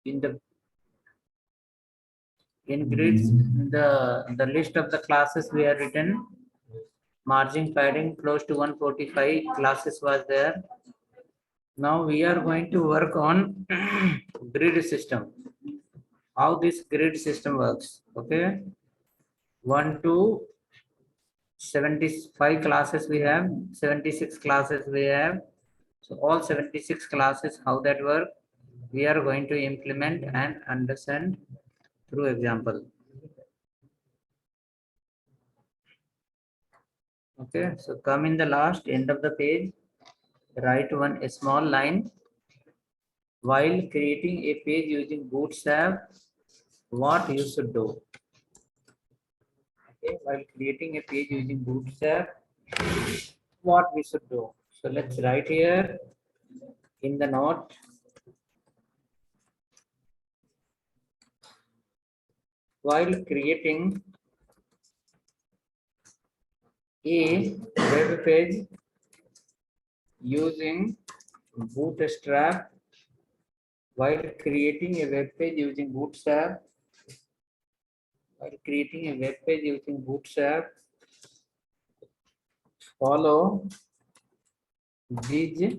in grids, the list of the classes we have written. Margin padding close to 145 classes was there. Now we are going to work on grid system. How this grid system works. Okay, 1 to 75 classes we have, 76 classes we have. So all 76 classes, how that work, we are going to implement and understand through example. Okay, so come in the last end of the page, write one small line. While creating a page using Bootstrap, what you should do. Okay, while creating a page using Bootstrap, what we should do. So let's write here in the note. While creating a web page using Bootstrap, while creating a web page using Bootstrap, follow these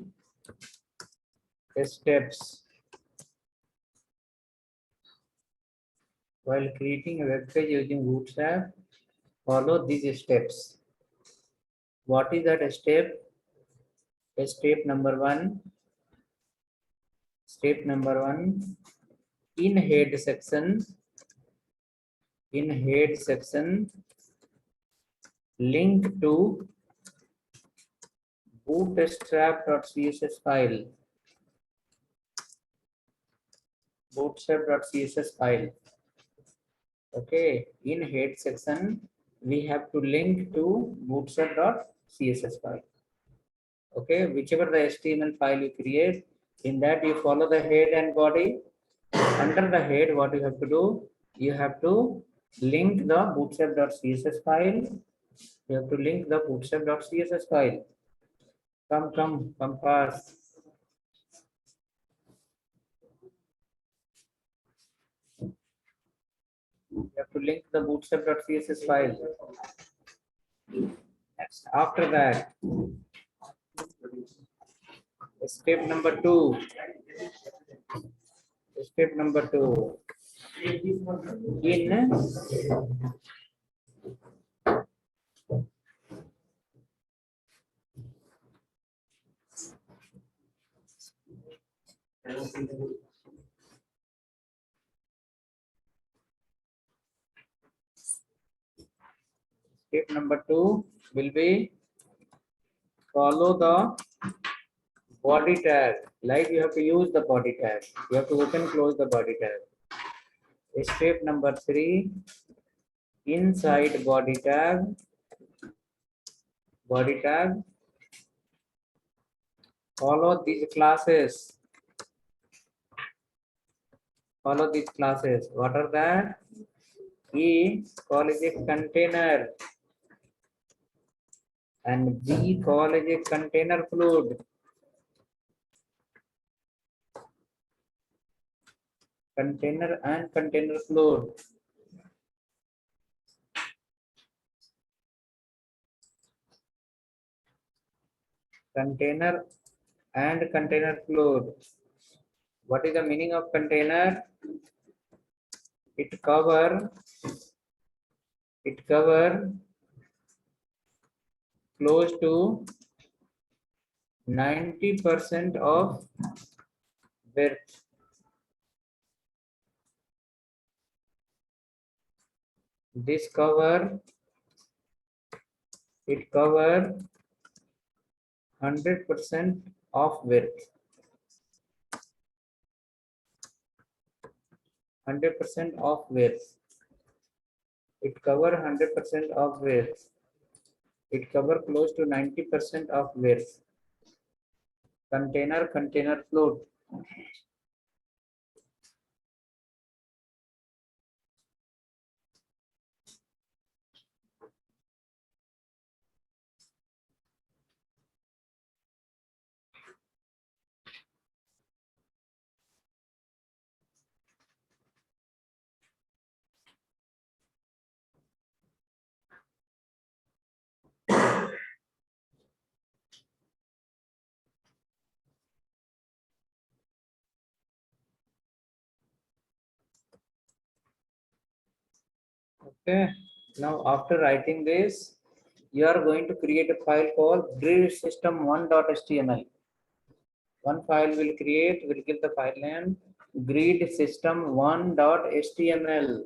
steps. While creating a web page using Bootstrap, follow these steps. What is that step? Step number one. Step number one. In head section, link to bootstrap.css file. Bootstrap.css file. Okay, in head section, we have to link to bootstrap.css file. Okay, whichever the HTML file you create, in that you follow the head and body. Under the head, what you have to do, you have to link the bootstrap.css file. You have to link the bootstrap.css file. Come fast. You have to link the bootstrap.css file. Next, after that, step number two. Step number two. In step number two will be follow the body tag. Like you have to use the body tag. You have to open close the body tag. Step number three, inside body tag, follow these classes. Follow these classes. What are that? E call is a container and B call is a container fluid. Container and container fluid. Container and container fluid. What is the meaning of container? It cover close to 90% of width. This cover, it cover 100% of width. 100% of width. It cover 100% of width. It cover close to 90% of width. Container, container fluid. Okay. Now after writing this, you are going to create a file called grid system1.html. One file will create, will give the file name grid system1.html.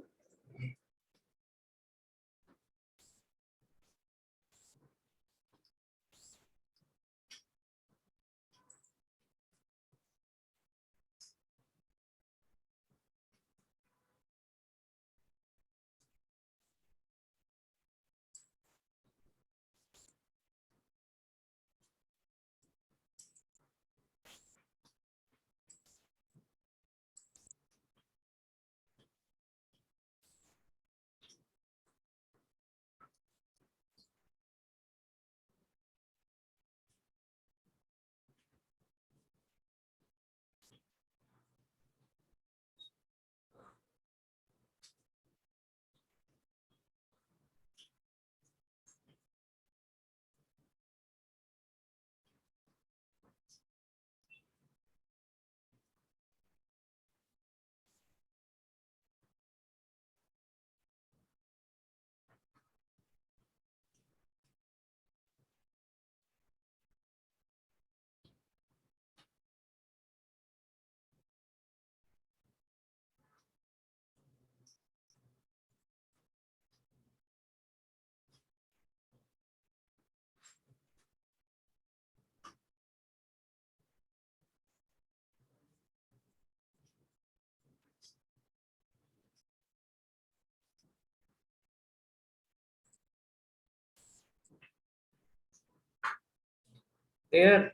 There,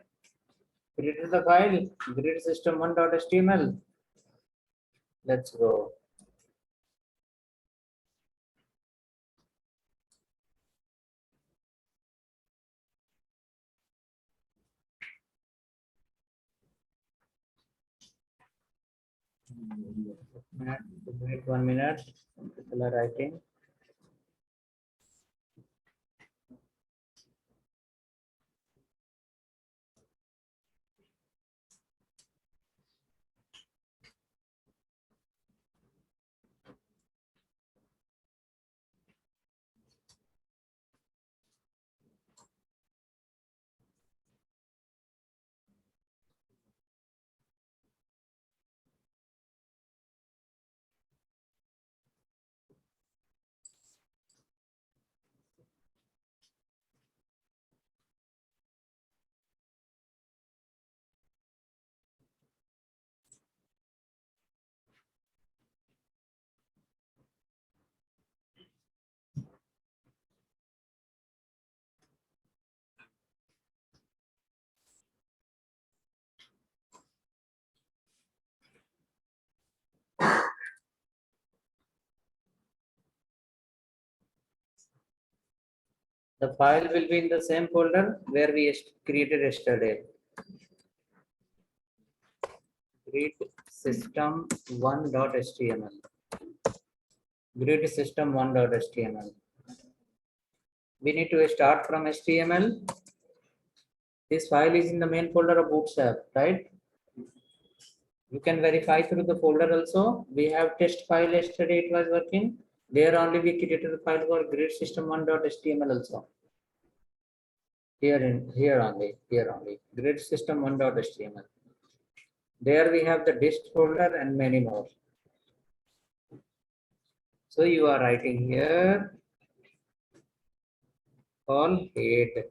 created the file grid system1.html. Let's go. Wait 1 minute. People are writing. The file will be in the same folder where we created yesterday. Grid system1.html. Grid system1.html. We need to start from HTML. This file is in the main folder of Bootstrap, right? You can verify through the folder also. We have test file yesterday, it was working. There only we created the file called grid system1.html also. Here only grid system1.html. There we have the dist folder and many more. So you are writing here call head.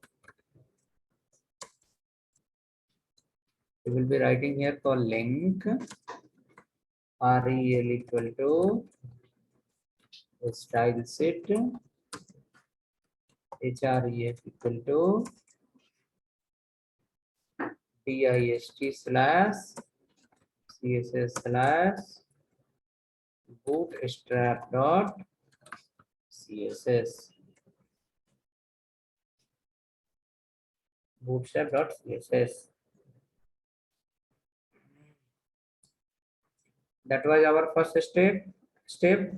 You will be writing here call link rel equal to style set href equal to dist slash css slash bootstrap dot css bootstrap dot css. That was our first step.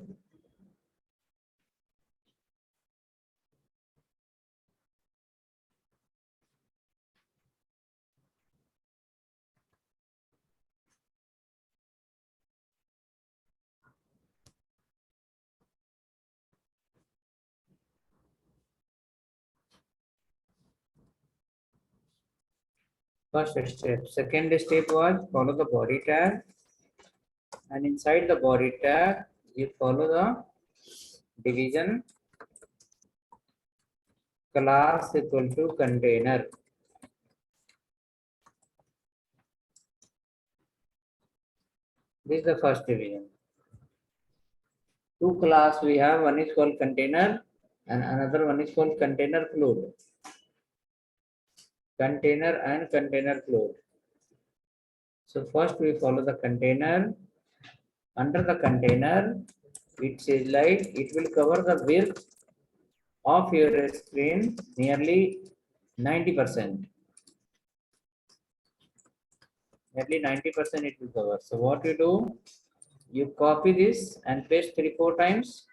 First step. Second step was follow the body tag, and inside the body tag you follow the division class equal to container. This is the first division. Two class we have, one is called container and another one is called container fluid. Container and container fluid. So first we follow the container. Under the container, it says like it will cover the width of your screen nearly 90%. Nearly 90% it will cover. So what you do, you copy this and paste 3-4 times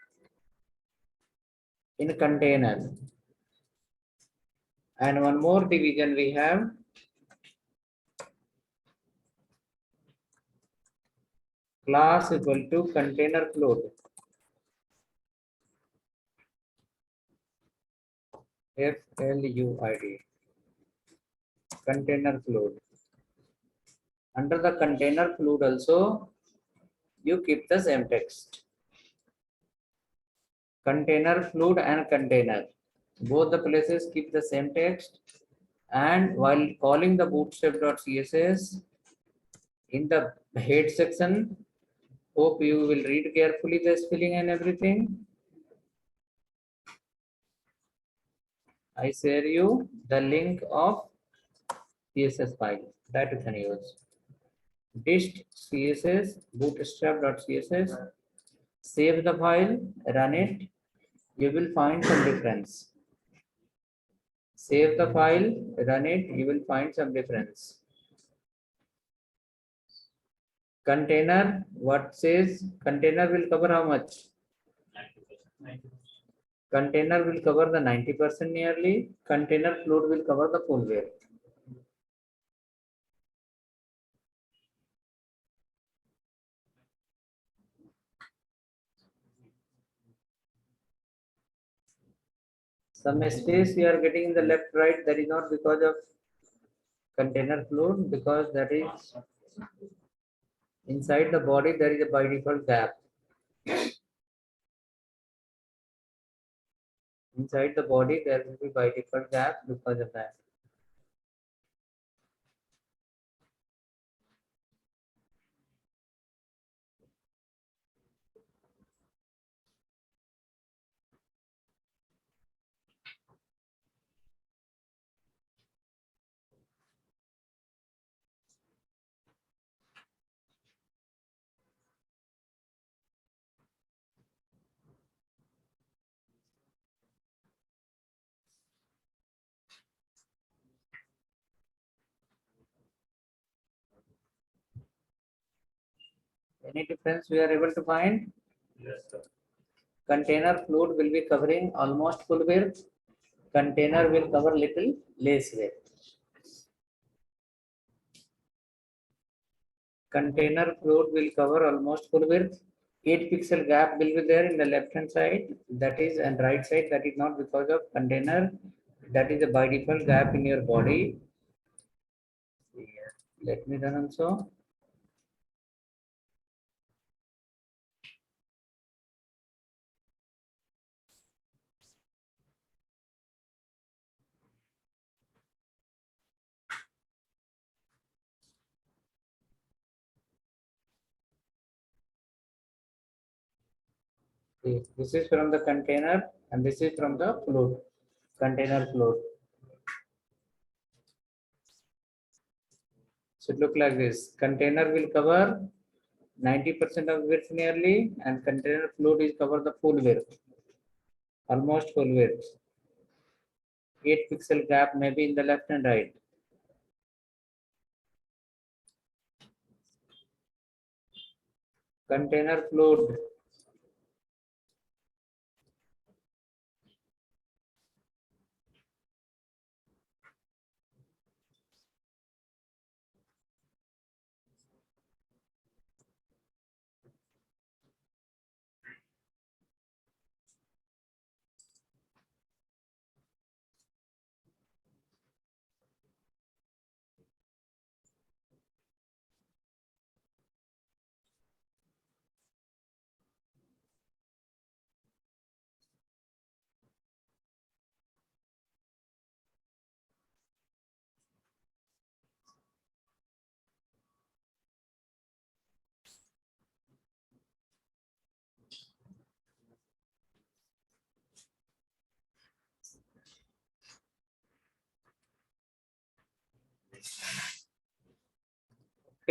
in a container. And one more division we have, class equal to container fluid. FLUID. Container fluid. Under the container fluid also, you keep the same text. Container fluid and container. Both the places keep the same text. And while calling the bootstrap.css, in the head section, hope you will read carefully the spelling and everything. I share you the link of CSS file that you can use. Dist CSS bootstrap.css. Save the file, run it. You will find some difference. Save the file, run it. You will find some difference. Container, what says container will cover how much? 90%. Container will cover the 90% nearly. Container fluid will cover the full width. Some space you are getting in the left right, that is not because of container fluid, because that is inside the body there is a by default gap. Inside the body there will be by default gap because of that. Any difference we are able to find? Yes, sir. Container fluid will be covering almost full width. Container will cover little less width. Container fluid will cover almost full width. 8 pixel gap will be there in the left hand side, that is, and right side, that is not because of container, that is a by default gap in your body. Let me run also. This is from the container and this is from the fluid, container fluid. Should look like this. Container will cover 90% of width nearly, and container fluid is cover the full width, almost full width. 8 pixel gap maybe in the left and right. Container fluid.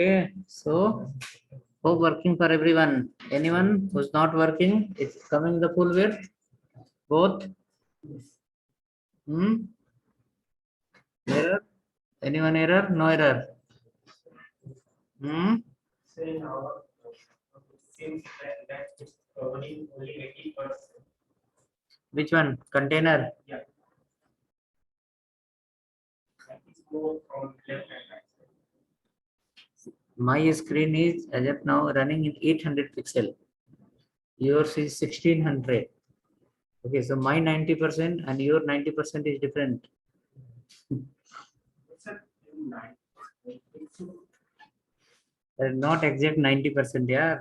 Okay, so hope working for everyone. Anyone who's not working, it's coming the full width. Both. Error? Anyone error? No error. Saying our seems that it's covering only 80%. Which one? Container. Yeah. That is more from left and right side. My screen is as of now running in 800 pixel. Yours is 1600. Okay, so my 90% and your 90% is different. It's a 9. Not exact 90%, yeah.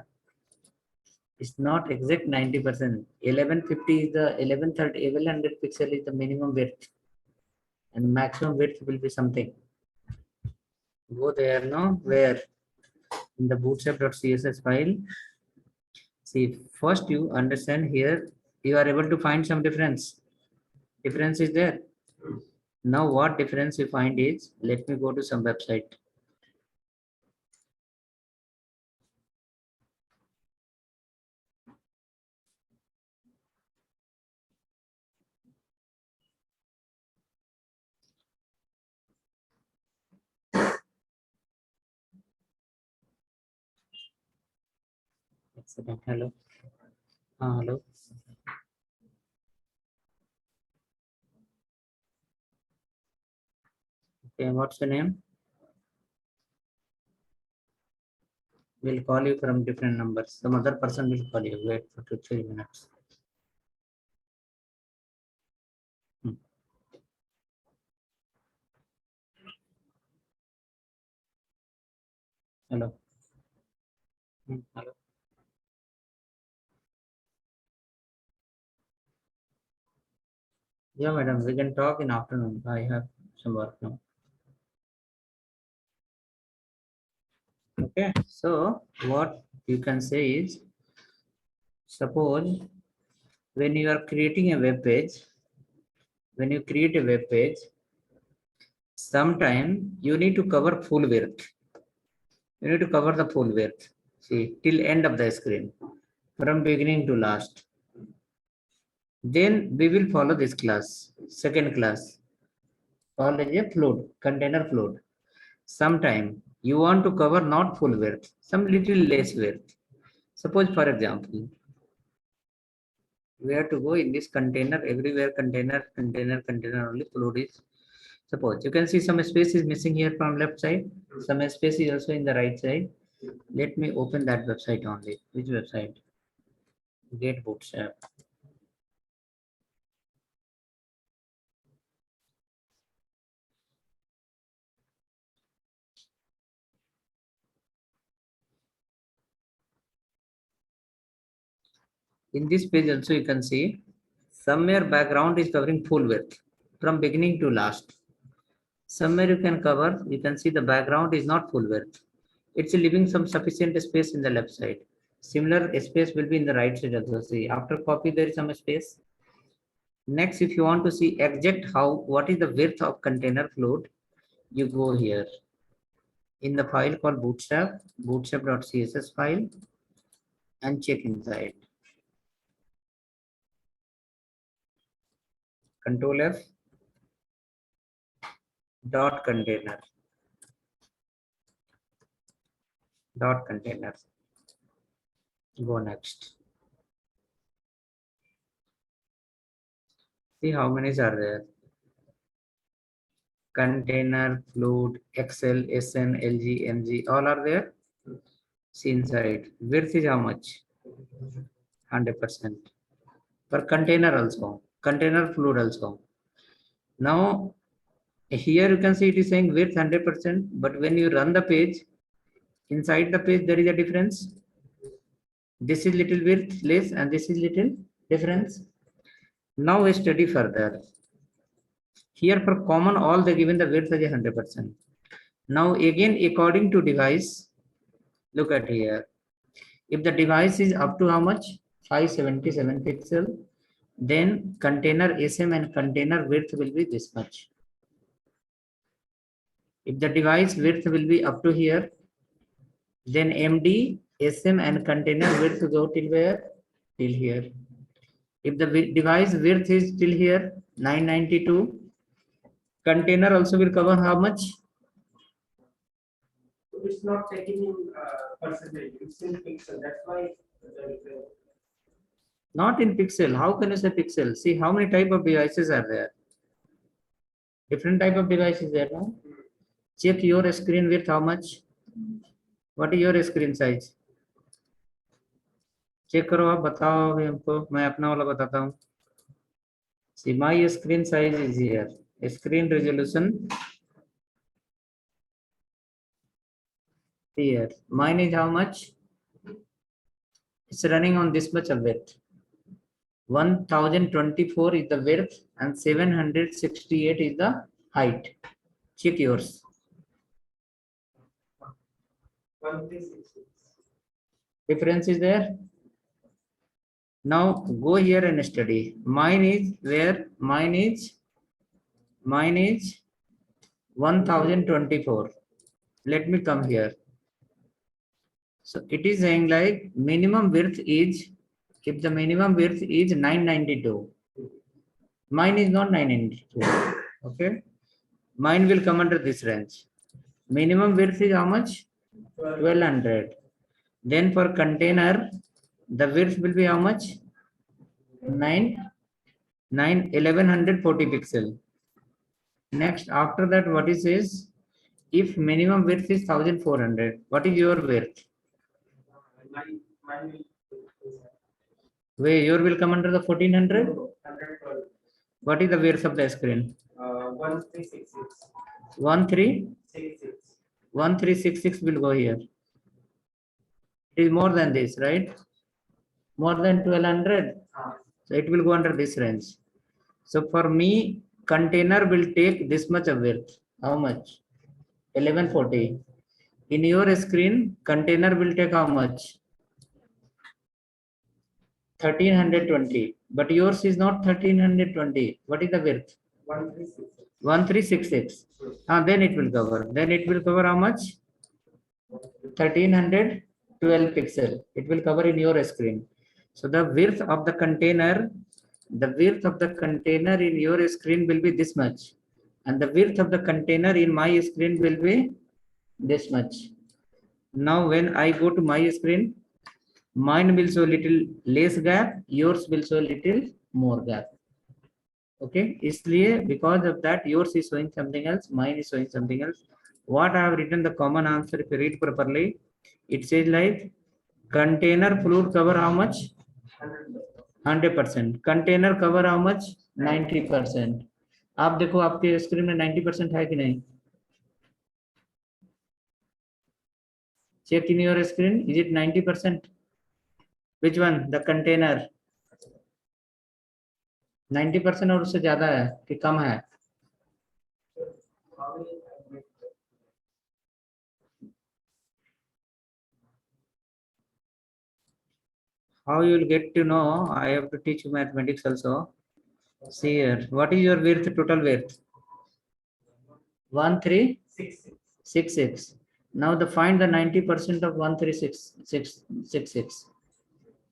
It's not exact 90%. 1150 is the 1130, 1100 pixel is the minimum width, and maximum width will be something. Go there, no? Where? In the bootstrap.css file. See, first you understand here, you are able to find some difference. Difference is there. Now what difference you find is, let me go to some website. Excellent. Hello. Hello. Okay, what's your name? We'll call you from different numbers. Some other person will call you. Wait for 2-3 minutes. Hello. Hello. Yeah, madam, we can talk in afternoon. I have some work now. Okay, so what you can say is, suppose when you are creating a web page, when you create a web page, sometime you need to cover full width. You need to cover the full width. See, till end of the screen, from beginning to last. Then we will follow this class, second class, called as a float, container float. Sometime you want to cover not full width, some little less width. Suppose, for example, we have to go in this container, everywhere container, only float is. Suppose you can see some space is missing here from left side, some space is also in the right side. Let me open that website only. Which website? Get Bootstrap. In this page also you can see somewhere background is covering full width from beginning to last. Somewhere you can cover, you can see the background is not full width. It's leaving some sufficient space in the left side. Similar space will be in the right side also. See, after copy there is some space. Next, if you want to see exact what is the width of container float, you go here in the file called bootstrap, bootstrap.css file, and check inside. Control F, dot container. Dot container. Go next. See how many are there. Container, float, XL, SN, LG, MG, all are there. See inside. Width is how much? 100%. For container also. Container float also. Now, here you can see it is saying width 100%, but when you run the page, inside the page there is a difference. This is little width less and this is little difference. Now we study further. Here for common all they given the width as 100%. Now again according to device, look at here. If the device is up to how much? 577 pixel, then container SM and container width will be this much. If the device width will be up to here, Then MD, SM and container width go till where? Till here. If the device width is till here, 992, container also will cover how much? It's not taking in percentage, it's in pixel, that's why. Not in pixel. How can you say pixel? See how many type of devices are there? Different type of devices there, no? Check your screen width how much? What is your screen size? Check करो आप बताओ अभी हमको मैं अपना वाला बताता हूँ See my screen size is here. Screen resolution here. Mine is how much? It's running on this much of width. 1024 is the width and 768 is the height. Check yours. 1366. Difference is there. Now go here and study. Mine is where? Mine is 1024. Let me come here. So it is saying like minimum width is, if the minimum width is 992, mine is not 992. Okay, mine will come under this range. Minimum width is how much? 1200. Then for container, the width will be how much? 1140 pixel. Next, after that, what it says? If minimum width is 1400, what is your width? Mine Where your will come under the 1400? 112. What is the width of the screen? 1366. 1366 66. will go here. It is more than this, right? More than 1200. So it will go under this range. So for me, container will take this much of width. How much? 1140. In your screen, container will take how much? 1320. But yours is not 1320. What is the width? 1366. 1366. Then it will cover. Then it will cover how much? 1312 pixel. It will cover in your screen. So the width of the container in your screen will be this much. And the width of the container in my screen will be this much. Now when I go to my screen, mine will show little less gap, yours will show little more gap. Okay, इसलिए because of that yours is showing something else, mine is showing something else. What I have written the common answer, if you read properly, it says like container fluid cover how much? 100%. Container cover how much? 90%. आप देखो आपके screen में 90% है कि नहीं? Check in your screen. Is it 90%? Which one? The container. 90% और उससे ज्यादा है कि कम है? How you will get to know? I have to teach you mathematics also. See here. What is your width? Total width? 1366. Now the find the 90% of 1366.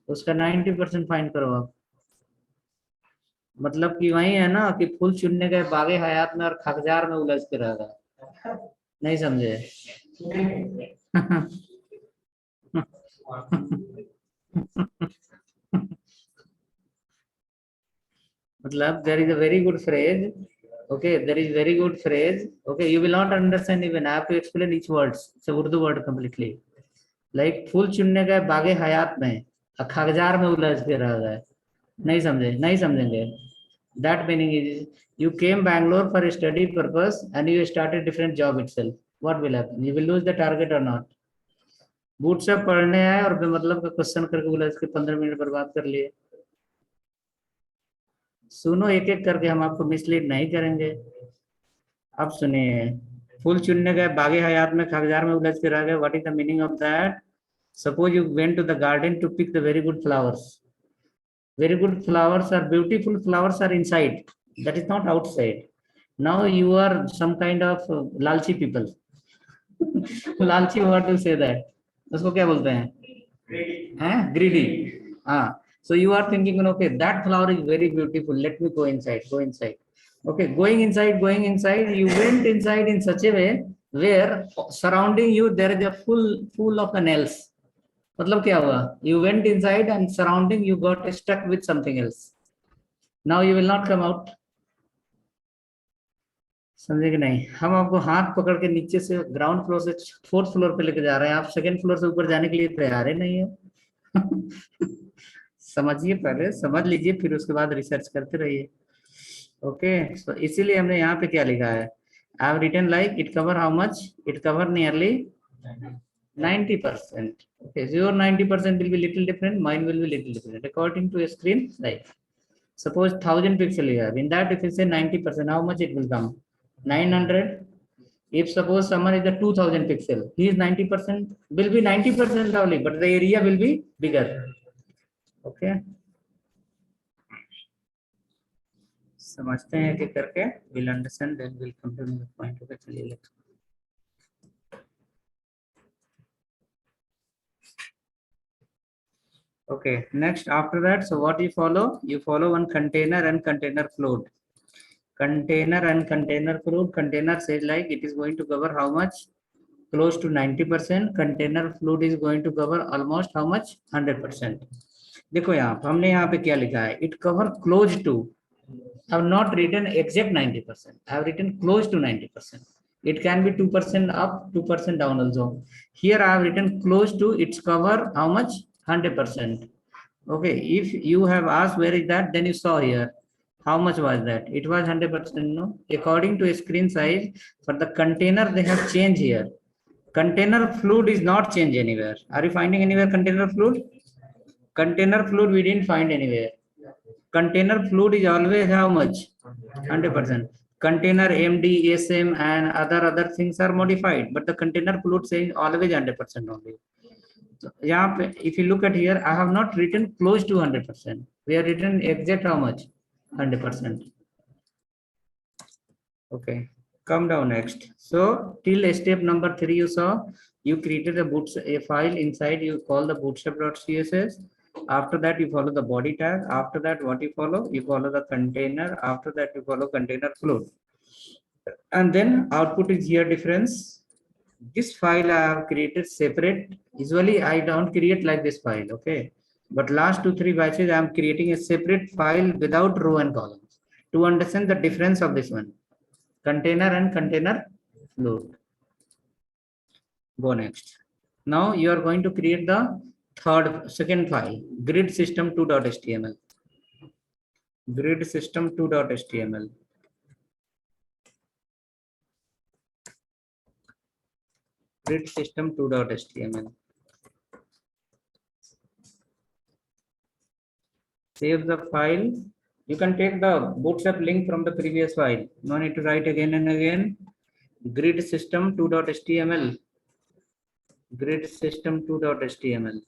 उसका 90% find करो आप. मतलब कि वही है ना कि फूल चुनने गए बागे हयात में और खगजार में उलझ के रह गए. नहीं समझे? मतलब there is a very good phrase. Okay, there is very good phrase. Okay, you will not understand even. I have to explain each words. It's a Urdu word completely. Like फूल चुनने गए बागे हयात में और खगजार में उलझ के रह गए. नहीं समझे? नहीं समझेंगे. That meaning is you came Bangalore for a study purpose and you started different job itself. What will happen? You will lose the target or not? Bootstrap पढ़ने आए और बेमतलब का क्वेश्चन करके उलझ के 15 मिनट बर्बाद कर लिए. सुनो एक एक करके, हम आपको मिसलीड नहीं करेंगे. अब सुनिए. फूल चुनने गए बागे हयात में खगजार में उलझ के रह गए. What is the meaning of that? Suppose you went to the garden to pick the very good flowers. Very good flowers are beautiful flowers are inside. That is not outside. Now you are some kind of lalchi people. Lalchi, what to say that? उसको क्या बोलते हैं? Greedy. हैं? Greedy. हाँ. So you are thinking, okay, that flower is very beautiful. Let me go inside. Go inside. Okay, going inside. You went inside in such a way where surrounding you there is a full of nails. मतलब क्या हुआ? You went inside and surrounding you got stuck with something else. Now you will not come out. समझे कि नहीं? हम आपको हाथ पकड़ के नीचे से ग्राउंड फ्लोर से 4th फ्लोर पे लेके जा रहे हैं, आप 2nd फ्लोर से ऊपर जाने के लिए तैयार ही नहीं है। समझिए, पहले समझ लीजिए, फिर उसके बाद रिसर्च करते रहिए। ओके, तो इसीलिए हमने यहाँ पे क्या लिखा है? I have written like it cover how much? It cover nearly 90%. Okay, so your 90% will be little different, mine will be little different according to a screen size. Suppose 1000 pixel you have. In that, if you say 90%, how much it will come? 900. If suppose someone is the 2000 pixel, he is 90%, will be 90% only, but the area will be bigger. Okay. समझते हैं कि करके we'll understand, then we'll come to the point. Okay, चलिए let's. Okay, next after that, so what you follow? You follow one container and container fluid. Container and container fluid. Container says like it is going to cover how much? Close to 90%. Container fluid is going to cover almost how much? 100%. देखो यहाँ हमने यहाँ पे क्या लिखा है? It cover close to. I have not written exact 90%. I have written close to 90%. It can be 2% up, 2% down also. Here I have written close to, its cover how much? 100%. Okay, if you have asked where is that, then you saw here. How much was that? It was 100%, no? According to a screen size, for the container, they have changed here. Container fluid is not changed anywhere. Are you finding anywhere container fluid? Container fluid we didn't find anywhere. Container fluid is always how much? 100%. Container MD, SM and other things are modified, but the container fluid saying always 100% only. So, yeah, if you look at here, I have not written close to 100%. We have written exact how much? 100%. Okay, come down next. So till step number 3 you saw, you created a file inside, you call the bootstrap.css. After that you follow the body tag. After that what you follow? You follow the container. After that you follow container fluid. And then output is here difference. This file I have created separate. Usually I don't create like this file, okay? But last 2-3 batches I am creating a separate file without row and columns to understand the difference of this one. Container and container fluid. Go next. Now you are going to create the second file, grid system2.html. Grid system2.html. Grid system2.html. Save the file. You can take the bootstrap link from the previous file. No need to write again and again. Grid system2.html. Grid system2.html.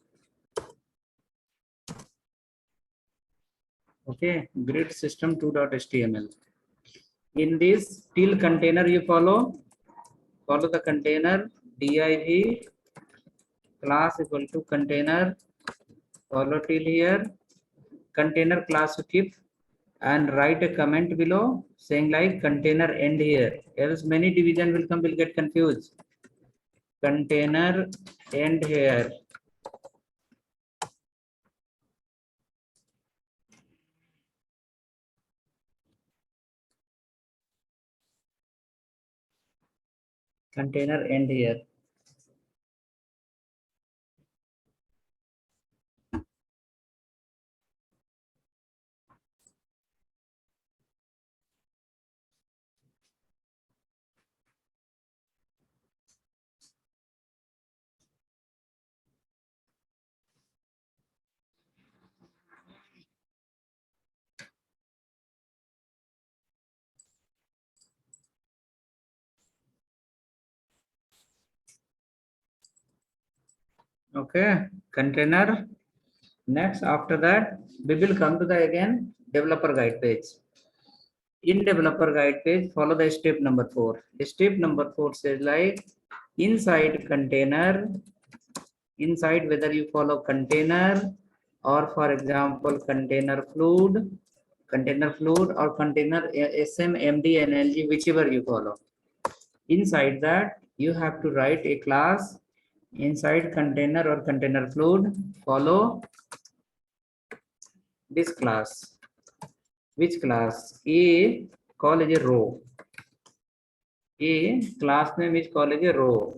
Okay, grid system2.html. In this till container you follow the container div class equal to container, follow till here container class to keep, and write a comment below saying like container end here, else many division will get confused. Container end here. Container end here. Okay, container. Next, after that, we will come to the again developer guide page. In developer guide page, follow the step number 4. Step number 4 says like inside container inside whether you follow container or for example container fluid or container SM, MD, and LG, whichever you follow. Inside that you have to write a class inside container or container fluid. Follow this class. Which class? A call as a row. A class name is called as a row.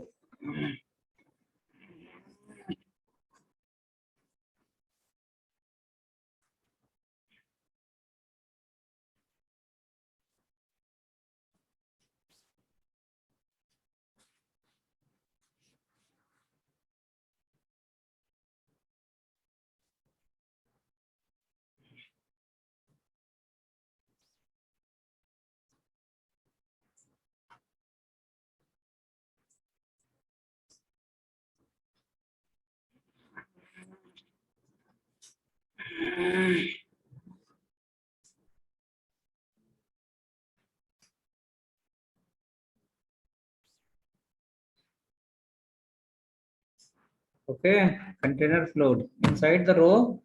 Okay, container fluid. Inside the row,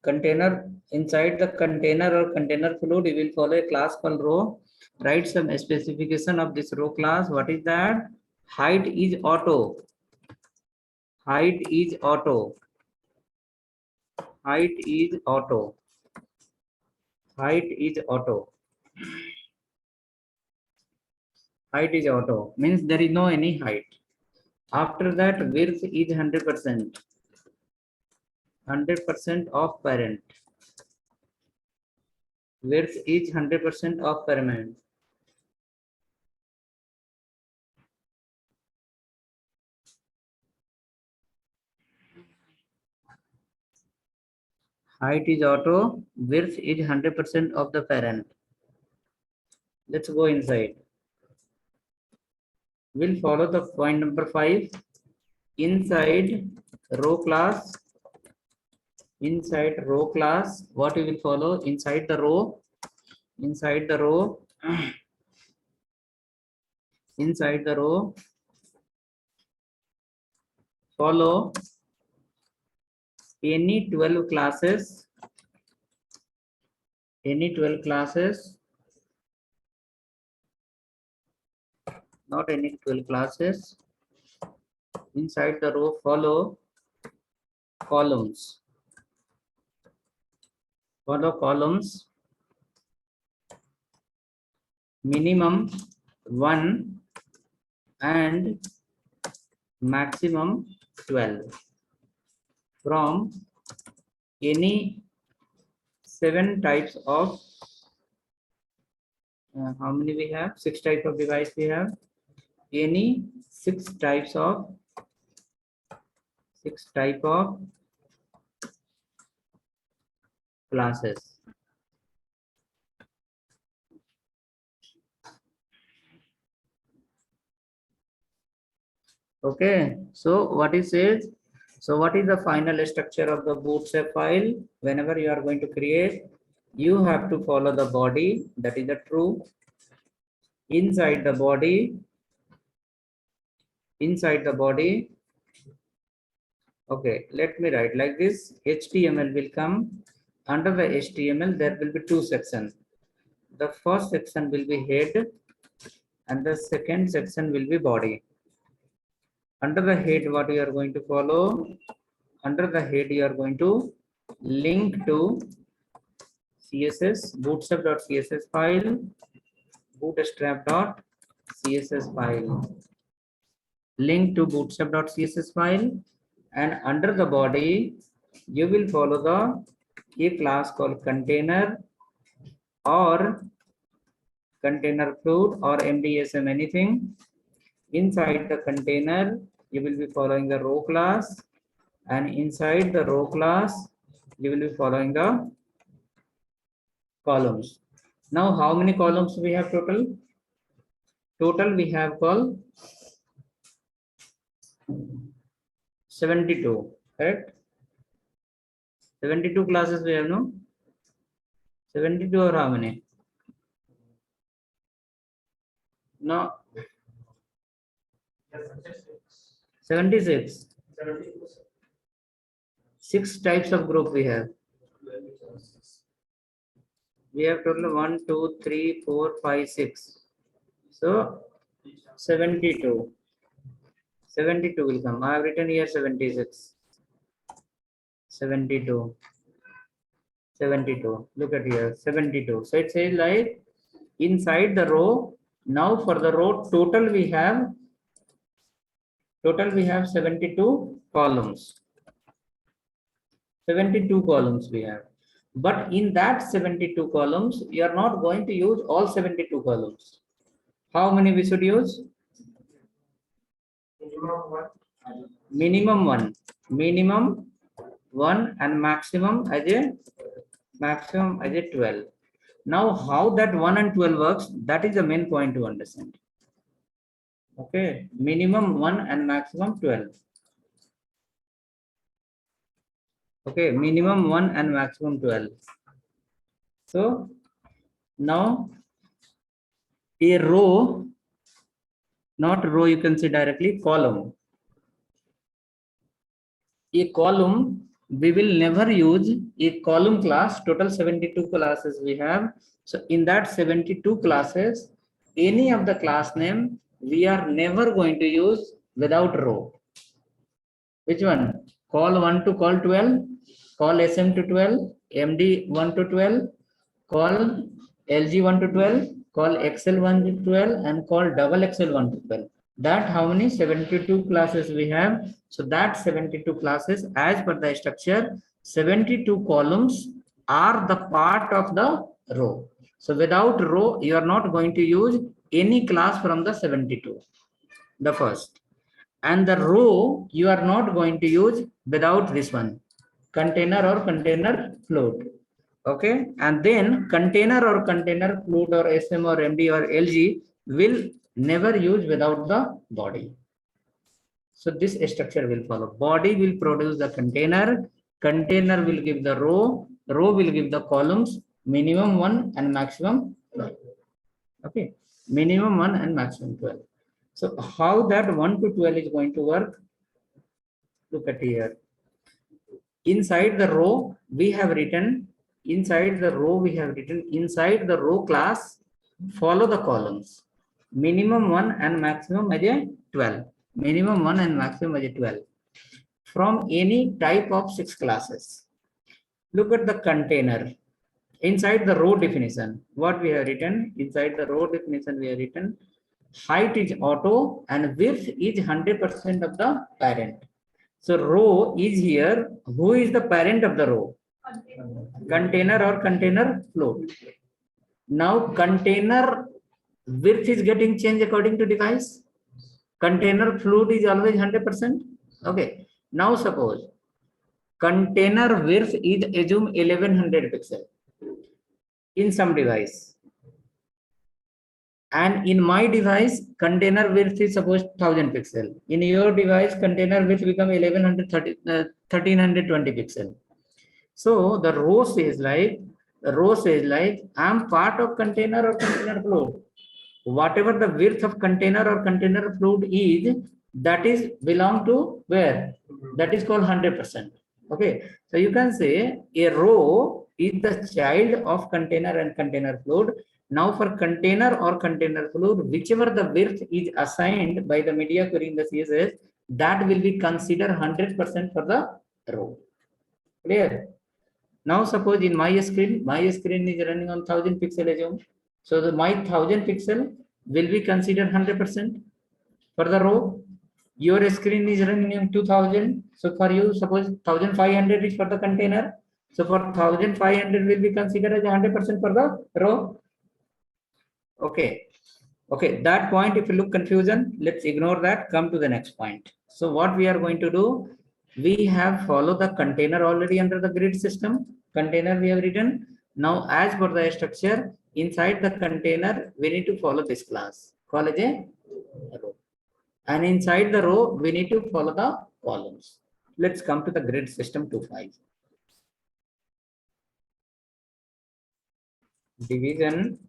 container, inside the container or container fluid, you will follow a class called row. Write some specification of this row class. What is that? Height is auto. Height is auto. Height is auto. Height is auto. Height is auto. Means there is no any height. After that, width is 100%. 100% of parent. Width is 100% of parent. Height is auto. Width is 100% of the parent. Let's go inside. We'll follow the point number 5. Inside row class. Inside row class, what we will follow? Inside the row. Inside the row. Inside the row. Follow any 12 classes. Any 12 classes. Not any 12 classes. Inside the row, follow columns. Follow columns. Minimum 1 and maximum 12 from any 7 types of how many we have? 6 types of device we have. Any 6 types of classes. Okay, so what it says, so what is the final structure of the bootstrap file? Whenever you are going to create, you have to follow the body, that is the true. Inside the body, okay, let me write like this. HTML will come. Under the HTML, there will be 2 sections. The first section will be head and the second section will be body. Under the head, what you are going to follow? Under the head, you are going to link to CSS, bootstrap.css file, bootstrap.css file. Link to bootstrap.css file, and under the body, you will follow a class called container or container fluid or MDSM anything. Inside the container, you will be following the row class, and inside the row class, you will be following the columns. Now, how many columns we have total? Total we have called 72, correct? 72 classes we have, no? 72 or how many? No. 76. 6 types of group we have. We have total 1, 2, 3, 4, 5, 6. So 72. 72 will come. I have written here 76. 72. 72. Look at here. 72. So it says like inside the row. Now for the row total we have 72 columns. 72 columns we have. But in that 72 columns, you are not going to use all 72 columns. How many we should use? Minimum one. Minimum one and maximum as a 12. Now how that 1 and 12 works, that is the main point to understand. Okay, minimum 1 and maximum 12. Okay, minimum 1 and maximum 12. So now a row, not row, you can say directly column. A column, we will never use a column class. Total 72 classes we have. So in that 72 classes, any of the class name we are never going to use without row. Which one? Call 1 to call 12, call SM to 12, MD 1 to 12, call LG 1 to 12, call XL 1 to 12, and call double XL 1 to 12. That how many 72 classes we have. So that 72 classes as per the structure, 72 columns are the part of the row. So without row, you are not going to use any class from the 72. The first. And the row you are not going to use without this one, container or container float. Okay, and then container or container float or SM or MD or LG will never use without the body. So this structure will follow. Body will produce the container, container will give the row, row will give the columns, minimum 1 and maximum 12. Okay, minimum 1 and maximum 12. So how that 1 to 12 is going to work? Look at here. Inside the row we have written, inside the row class, follow the columns. Minimum 1 and maximum as a 12. Minimum 1 and maximum as a 12. From any type of 6 classes. Look at the container. Inside the row definition, what we have written? Inside the row definition we have written, height is auto and width is 100% of the parent. So row is here. Who is the parent of the row? Container or container float. Now container width is getting changed according to device. Container float is always 100%. Okay. Now suppose container width is assume 1100 pixel in some device. And in my device, container width is suppose 1000 pixel. In your device, container width become 1320 pixel. So the row says like, I'm part of container or container float. Whatever the width of container or container float is, that is belong to where? That is called 100%. Okay. So you can say a row is the child of container and container float. Now for container or container float, whichever the width is assigned by the media query in the CSS, that will be considered 100% for the row. Clear? Now suppose in my screen is running on 1000 pixel assume. So my 1000 pixel will be considered 100% for the row. Your screen is running in 2000. So for you, suppose 1500 is for the container. So for 1500 will be considered as 100% for the row. Okay. Okay, that point, if you look confusion, let's ignore that, come to the next point. So what we are going to do, we have followed the container already under the grid system. Container we have written. Now as per the structure, inside the container, we need to follow this class, call it a row. And inside the row, we need to follow the columns. Let's come to the grid system 2.5. Division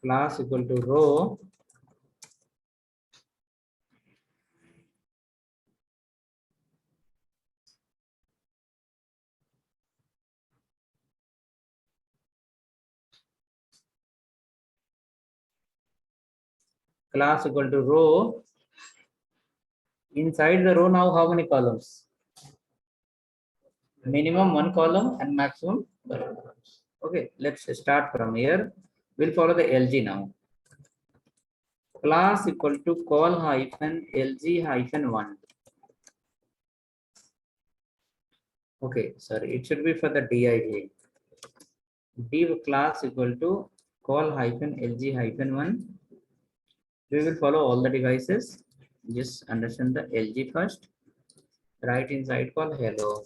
class equal to row class equal to row. Inside the row now how many columns? Minimum 1 column and maximum 12 columns. Okay, let's start from here. We'll follow the LG now. Class equal to call hyphen LG hyphen 1. Okay, sorry, it should be for the div. Div class equal to call hyphen LG hyphen 1. We will follow all the devices. Just understand the LG first. Write inside call hello.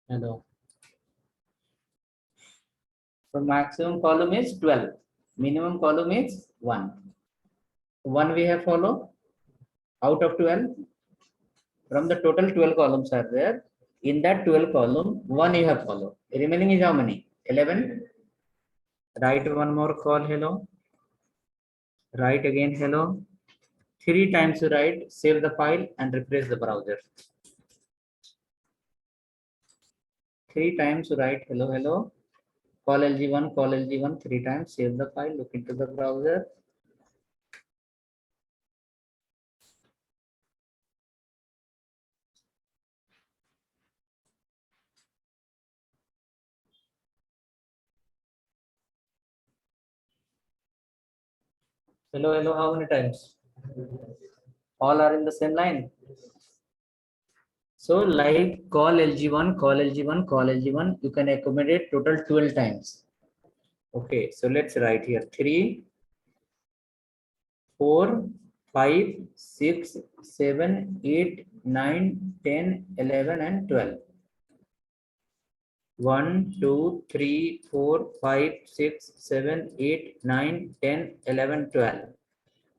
Hello. So maximum column is 12. Minimum column is 1. 1 we have follow out of 12. From the total 12 columns are there. In that 12 column, 1 you have follow. Remaining is how many? 11. Write one more call hello. Write again hello. 3 times you write, save the file and refresh the browser. 3 times you write hello hello. Call LG1, call LG1 3 times, save the file, look into the browser. Hello, hello, how many times? All are in the same line. So like call LG1, call LG1, call LG1, you can accommodate total 12 times. Okay, so let's write here 3, 4, 5, 6, 7, 8, 9, 10, 11 and 12. 1, 2, 3, 4, 5, 6, 7, 8, 9, 10, 11, 12.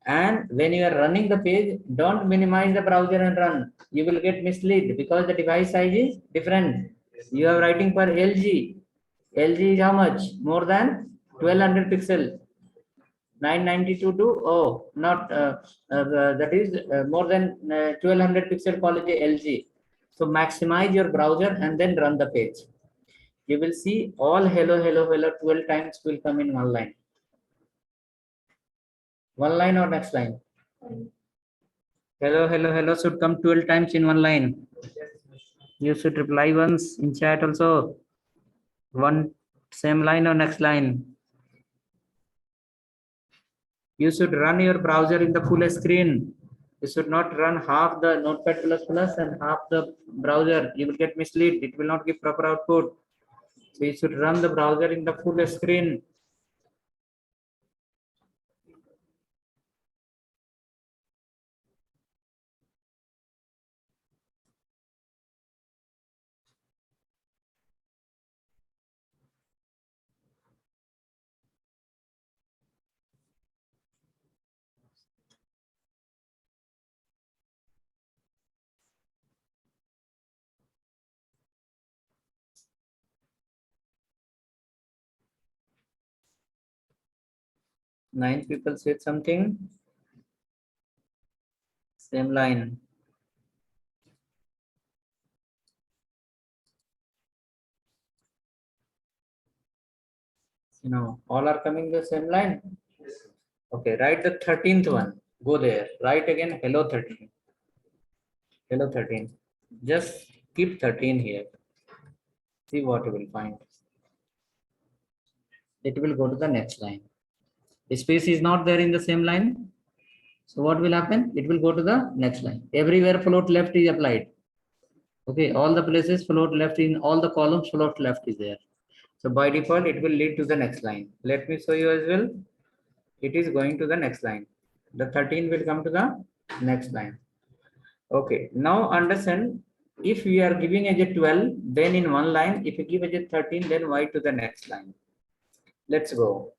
And when you are running the page, don't minimize the browser and run. You will get misled because the device size is different. You are writing for LG. LG is how much? More than 1200 pixel. 992 to not that is more than 1200 pixel quality LG. So maximize your browser and then run the page. You will see all hello hello hello 12 times will come in one line. One line or next line? Hello hello hello should come 12 times in one line. You should reply once in chat also. One same line or next line? You should run your browser in the full screen. You should not run half the Notepad++ and half the browser. You will get misled. It will not give proper output. So you should run the browser in the full screen. Nine people said something. Same line. All are coming the same line. Okay, write the 13th one. Go there. Write again hello 13. Hello 13. Just keep 13 here. See what you will find. It will go to the next line. The space is not there in the same line. So what will happen? It will go to the next line. Everywhere float left is applied. Okay, all the places float left in all the columns float left is there. So by default, it will lead to the next line. Let me show you as well. It is going to the next line. The 13 will come to the next line. Okay, now understand, if we are giving as a 12, then in one line, if you give as a 13, then y to the next line. Let's go.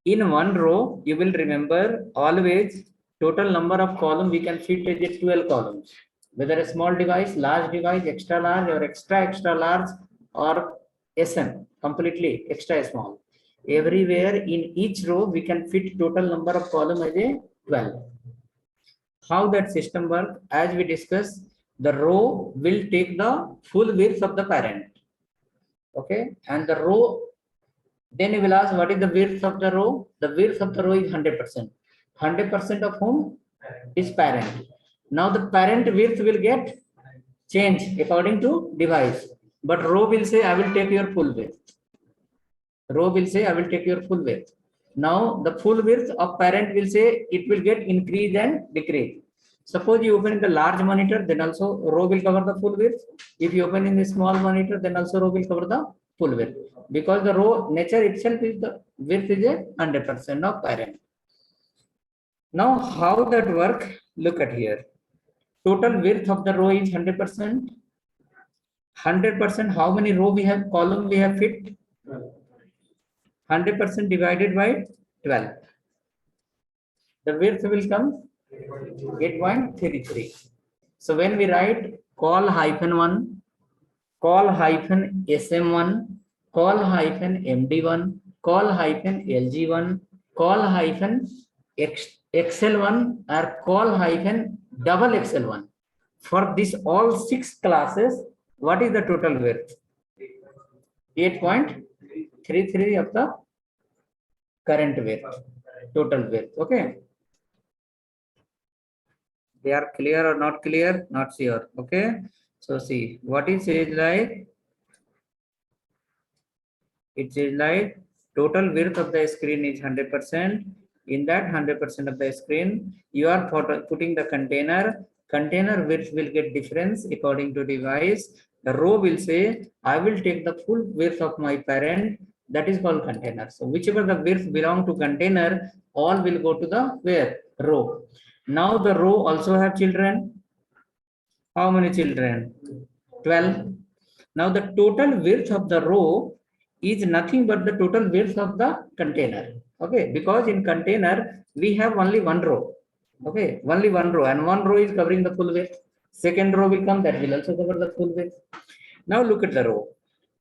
In one row, you will remember always total number of columns we can fit as a 12 columns. Whether a small device, large device, extra large or extra large or SM, completely extra small. Everywhere in each row, we can fit total number of columns as a 12. How that system works, as we discussed, the row will take the full width of the parent. Okay, and the row Then you will ask, what is the width of the row? The width of the row is 100%. 100% of whom is parent. Now the parent width will get changed according to device. But row will say, I will take your full width. Row will say, I will take your full width. Now the full width of parent will say, it will get increase and decrease. Suppose you open in the large monitor, then also row will cover the full width. If you open in the small monitor, then also row will cover the full width. Because the row nature itself is the width is a 100% of parent. Now how that work? Look at here. Total width of the row is 100%. 100%, how many row we have, column we have fit? 100% divided by 12. The width will come 8.33. So when we write call -1, call -SM1, call -MD1, call -LG1, call -XL1 or call -XL1. For this all 6 classes, what is the total width? 8.33 of the current width, total width. Okay. They are clear or not clear? Not sure. Okay. So see what it says like. It says like total width of the screen is 100%. In that 100% of the screen, you are putting the container. Container width will get difference according to device. The row will say, I will take the full width of my parent. That is called container. So whichever the width belong to container, all will go to the where? Row. Now the row also have children. How many children? 12. Now the total width of the row is nothing but the total width of the container. Okay, because in container we have only one row. Okay, only one row, and one row is covering the full width. Second row will come, that will also cover the full width. Now look at the row.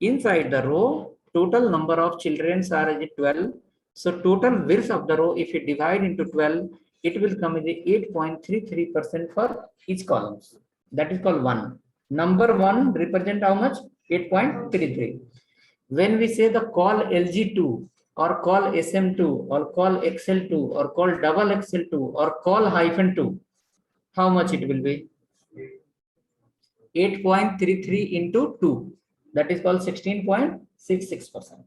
Inside the row, total number of children are 12. So total width of the row, if you divide into 12, it will come as 8.33% for each column. That is called 1. Number 1 represent how much? 8.33. When we say the call LG2 or call SM2 or call XL2 or call double XL2 or call -2, how much it will be? 8.33 into 2. That is called 16.66%.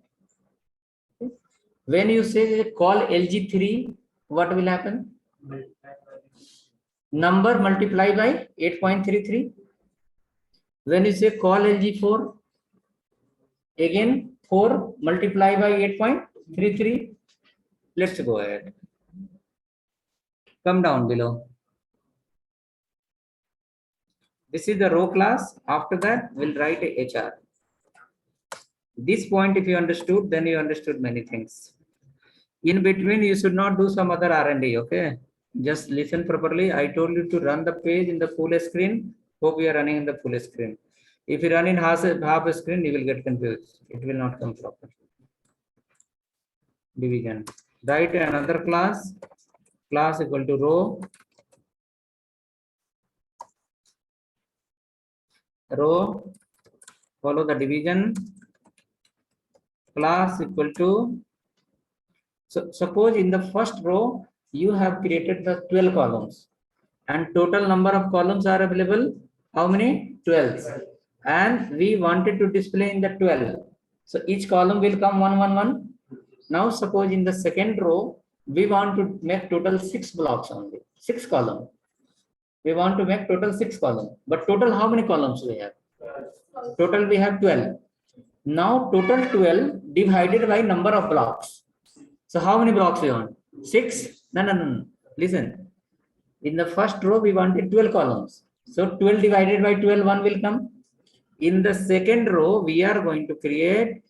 When you say call LG3, what will happen? Number multiply by 8.33. When you say call LG4, again 4 multiply by 8.33. Let's go ahead. Come down below. This is the row class. After that, we'll write a HR. This point, if you understood, then you understood many things. In between, you should not do some other R&D, okay? Just listen properly. I told you to run the page in the full screen. Hope you are running in the full screen. If you run in half a screen, you will get confused. It will not come proper. Division. Write another class. Class equal to row. Row. Follow the division. Class equal to. So suppose in the first row, you have created the 12 columns. And total number of columns are available. How many? 12. And we wanted to display in the 12. So each column will come 1, 1, 1. Now suppose in the second row, we want to make total 6 blocks only. 6 columns. We want to make total 6 columns. But total how many columns we have? Total we have 12. Now total 12 divided by number of blocks. So how many blocks we want? 6? No. Listen. In the first row, we wanted 12 columns. So 12 divided by 12, 1 will come. In the second row, we are going to create,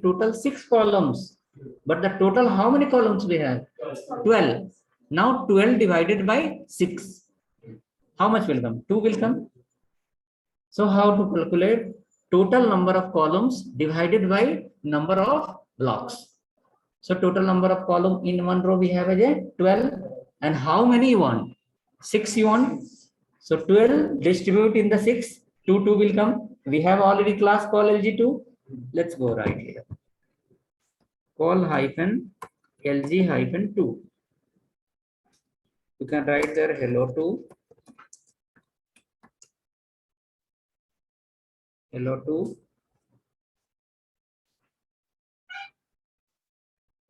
total 6 columns. But the total, how many columns we have? 12. Now 12 divided by 6. How much will come? 2 will come. So how to calculate total number of columns divided by number of blocks? So total number of column in one row we have as a 12. And how many you want? 6 you want. So 12 distribute in the 6. 2 will come. We have already class call LG2. Let's go right here. Call hyphen LG hyphen 2. You can write there hello 2. Hello 2.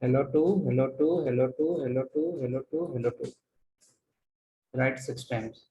Hello 2. Hello 2. Hello 2. Hello 2. Hello 2. Hello 2. Write 6 times.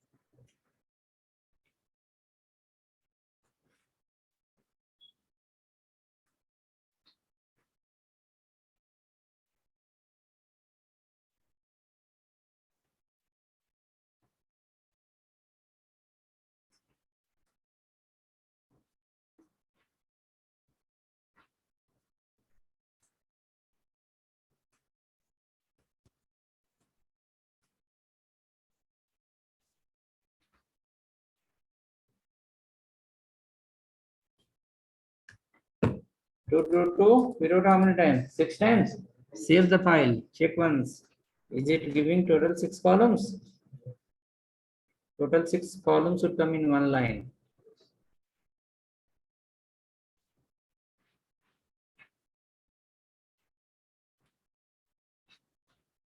Two. We wrote how many times? 6 times. Save the file. Check once. Is it giving total 6 columns? Total 6 columns should come in one line.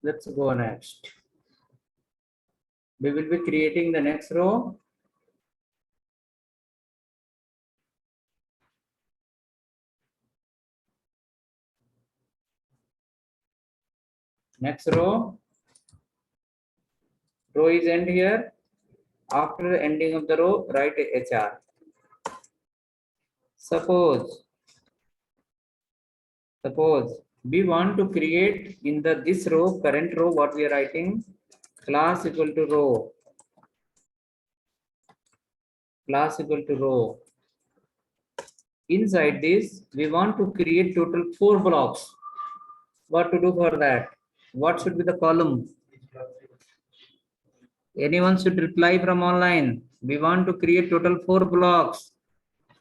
Let's go next. We will be creating the next row. Next row. Row is end here. After the ending of the row, write HR. Suppose we want to create in this row, current row, what we are writing, class equal to row. Class equal to row. Inside this, we want to create total 4 blocks. What to do for that? What should be the column? Anyone should reply from online. We want to create total 4 blocks,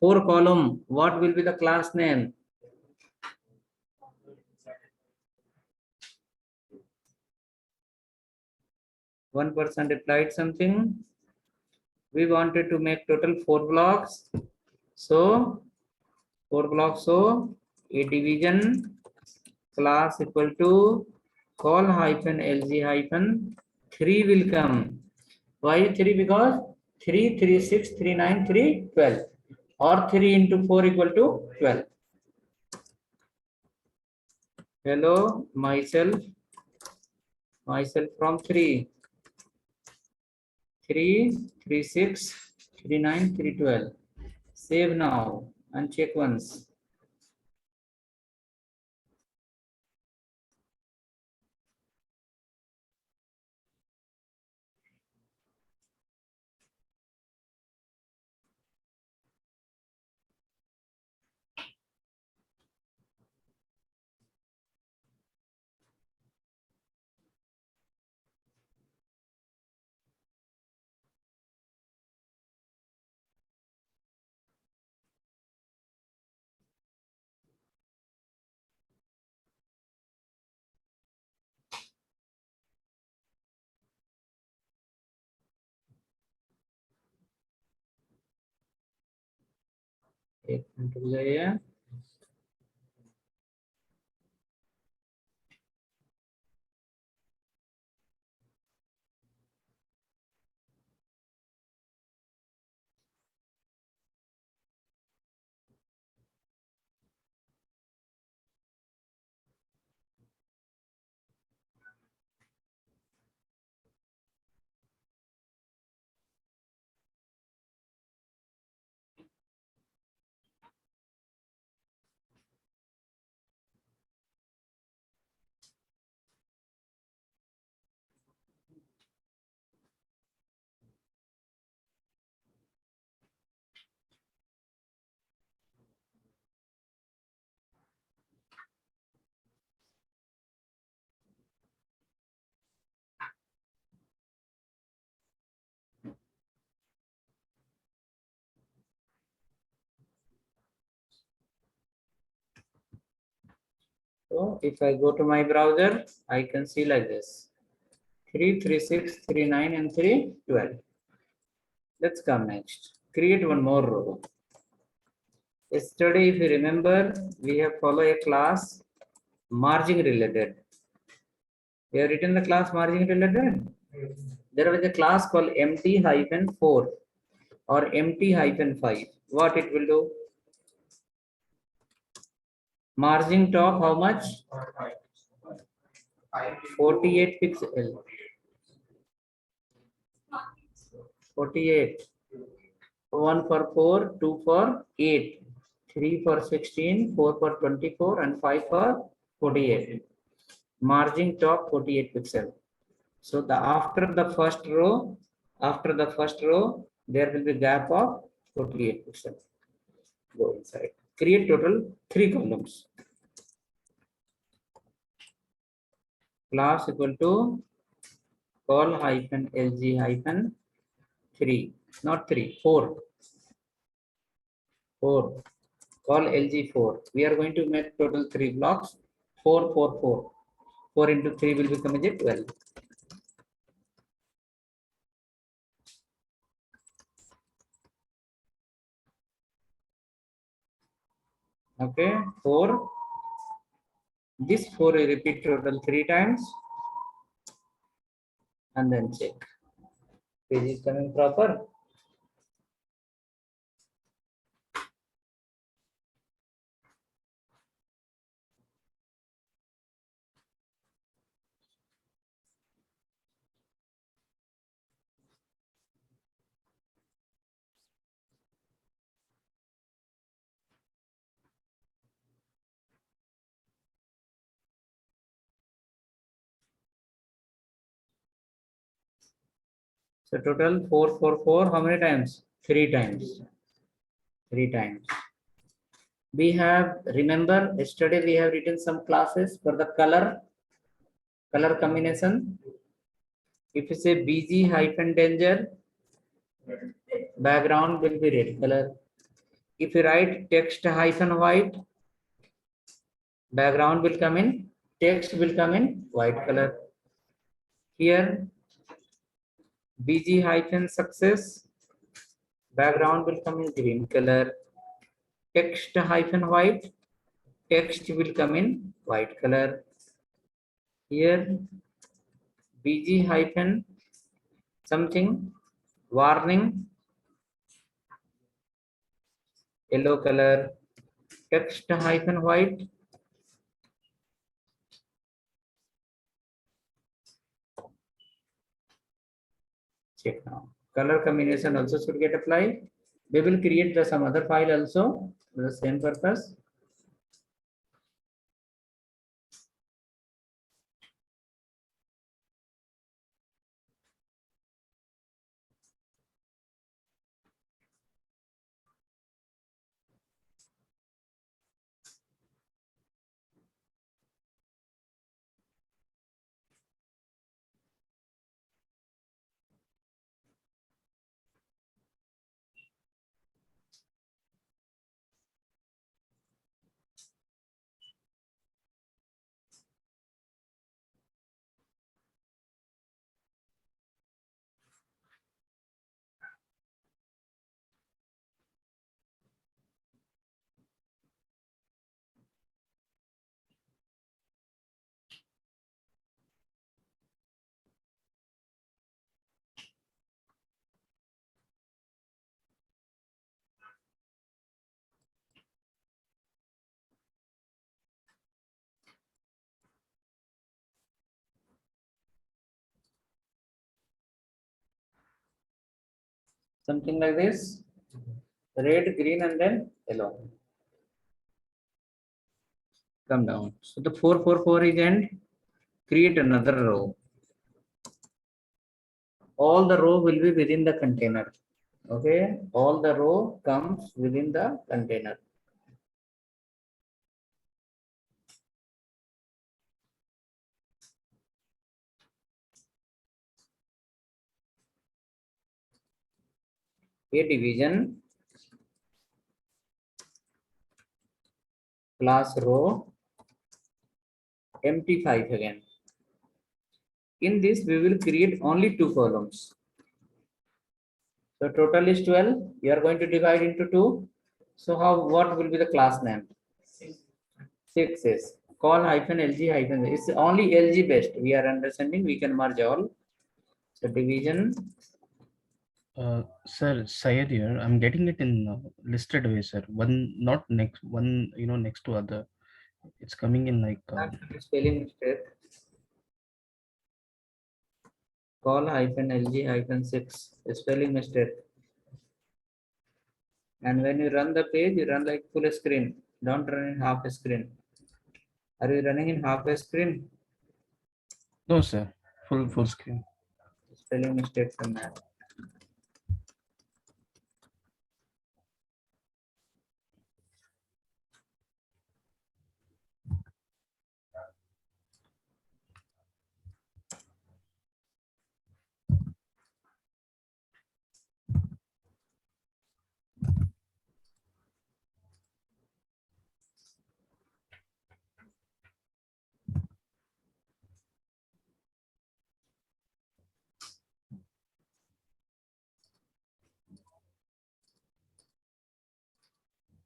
4 column. What will be the class name? One person replied something. We wanted to make total 4 blocks. So 4 blocks. So a division class equal to call hyphen LG hyphen 3 will come. Why 3? Because 3, 3, 6, 3, 9, 3, 12. Or 3 into 4 equal to 12. Hello, myself from 3. 3, 3, 6, 3, 9, 3, 12. Save now and check once. एक minute रुक जाइए. So if I go to my browser, I can see like this. 3, 3, 6, 3, 9, and 3, 12. Let's come next. Create one more row. Yesterday, if you remember, we have followed a class margin related. We have written the class margin related. There was a class called MT-4 or MT-5. What it will do? Margin top, how much? 48 pixel. 48. 1 for 4, 2 for 8, 3 for 16, 4 for 24, and 5 for 48. Margin top 48 pixel. So the after the first row, there will be gap of 48 pixel. Go inside. Create total 3 columns. Class equal to call hyphen lg hyphen 3, not 3, 4. 4. Call LG4. We are going to make total 3 blocks. 4, 4, 4. 4 into 3 will become a 12. Okay, 4. This 4 will repeat total 3 times. And then check. Page is coming proper. So total 4, 4, 4. How many times? 3 times. 3 times. We have, remember, yesterday we have written some classes for the color combination. If you say BG hyphen danger, background will be red color. If you write text hyphen white, background will come in, text will come in white color. Here, BG hyphen success, background will come in green color. Text hyphen white, text will come in white color. Here, BG hyphen something, warning, yellow color. Text hyphen white, check now. Color combination also should get applied. We will create some other file also for the same purpose. Something like this, red, green, and then yellow. Come down. So the 4, 4, 4 is end. Create another row. All the row will be within the container. Okay, all the row comes within the container. A division, class row, MT5 again. In this, we will create only 2 columns. So total is 12. You are going to divide into 2. So how, what will be the class name? 6s. Call hyphen LG hyphen. It's only LG based. We are understanding. We can merge all. So division. Sir, Syed here. I'm getting it in listed way, sir. One, not next one, next to other. It's coming in like. Spelling mistake. Call hyphen LG hyphen 6. Spelling mistake. And when you run the page, you run like full screen. Don't run in half a screen. Are you running in half a screen? No, sir. Full screen. Spelling mistakes in that.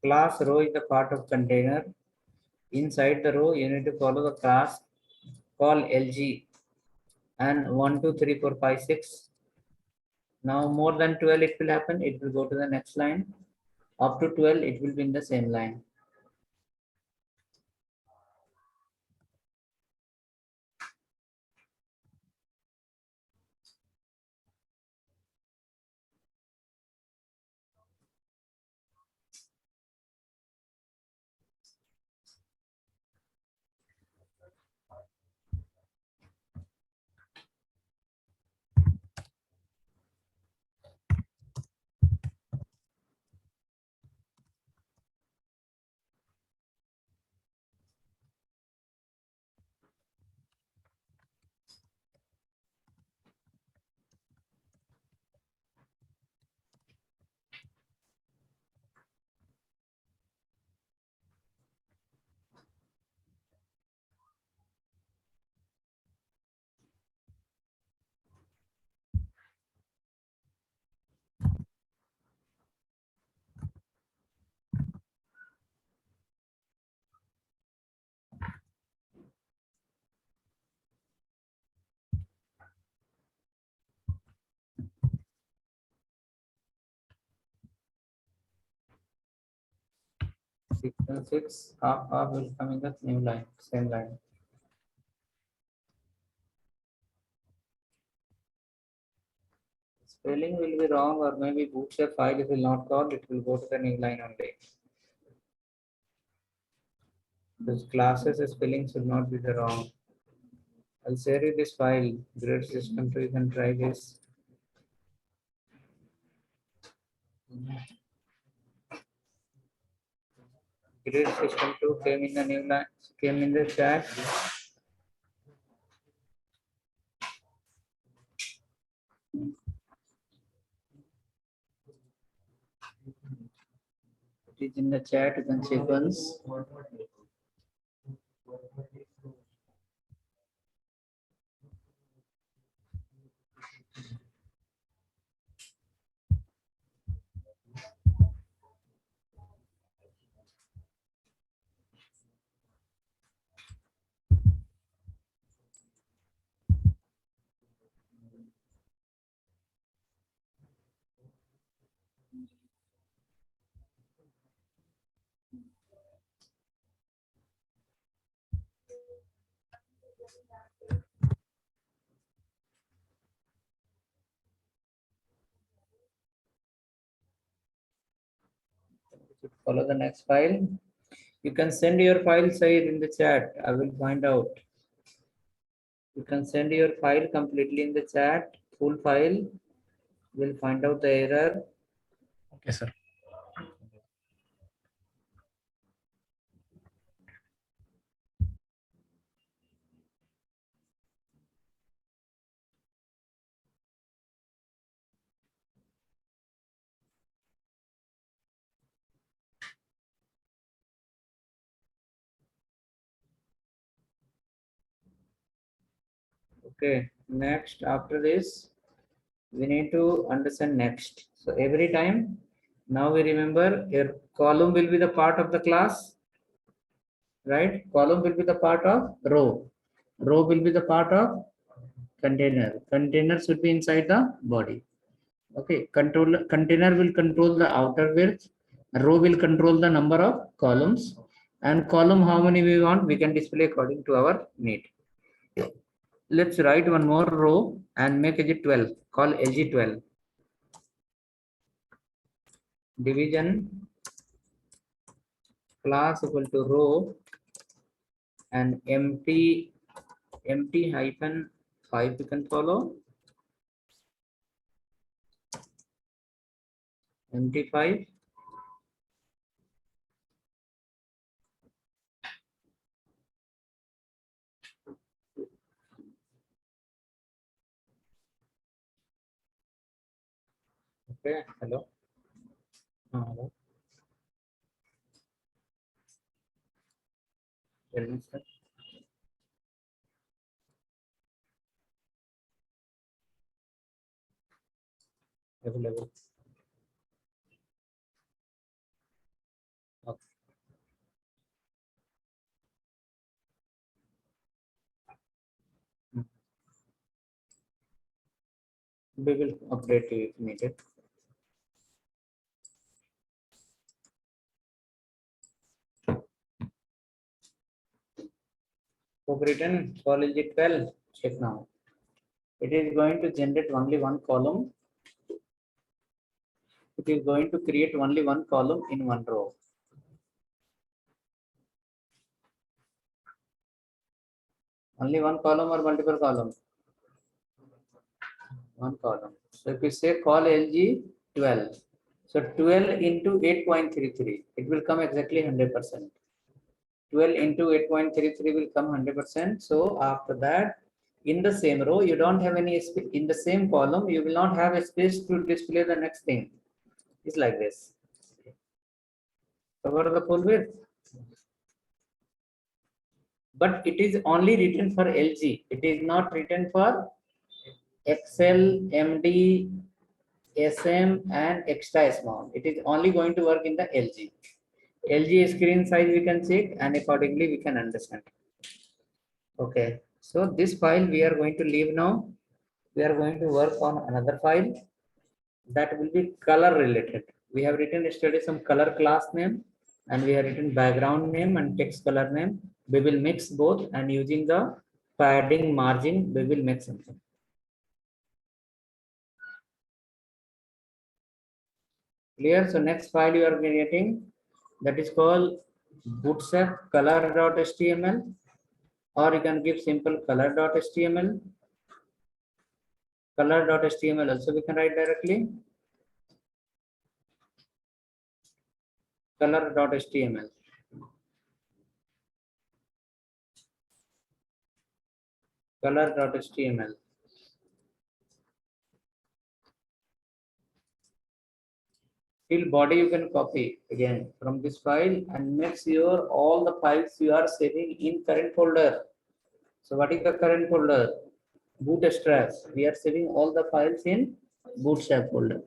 Class row is the part of container. Inside the row, you need to follow the class call LG and 1, 2, 3, 4, 5, 6. Now more than 12 it will happen. It will go to the next line. Up to 12, it will be in the same line. Six and 6, half will come in the new line, same line. Spelling will be wrong, or maybe bootstrap file is will not call, it will go to the new line only. This classes spelling should not be the wrong. I'll share you this file, grid system, so you can try this. Grid system 2 came in the new line, came in the chat. It is in the chat, you can check once. Follow the next file. You can send your file, say in the chat. I will find out. You can send your file completely in the chat, full file. We'll find out the error. Okay, sir. Okay, next after this, we need to understand next. So every time Now we remember a column will be the part of the class, right? Column will be the part of row. Row will be the part of container. Container should be inside the body. Okay, container will control the outer width. Row will control the number of columns, and column how many we want we can display according to our need. Let's write one more row and make it 12. Call LG12. Division class equal to row and empty hyphen 5 you can follow. Empty 5. Okay, hello. Hello. Tell me, sir. Available. Okay. We will update you if needed. Written college 12. Check now. It is going to generate only one column. It is going to create only one column in one row. Only one column or multiple columns? One column. So if we say call LG 12, so 12 into 8.33, it will come exactly 100%. 12 into 8.33 will come 100%. So after that, in the same row, you don't have any space. In the same column, you will not have a space to display the next thing. It's like this. Cover the full width. But it is only written for LG. It is not written for Excel, MD, SM, and extra small. It is only going to work in the LG. LG screen size we can check and accordingly we can understand. Okay, so this file we are going to leave now. We are going to work on another file that will be color related. We have written yesterday some color class name and we have written background name and text color name. We will mix both and using the padding margin, we will make something. Clear? So next file you are getting that is called bootstrap color.html, or you can give simple color.html. Color.html also we can write directly. Color.html. Color.html. Till body you can copy again from this file and make sure all the files you are saving in current folder. So what is the current folder? Bootstrap. We are saving all the files in Bootstrap folder.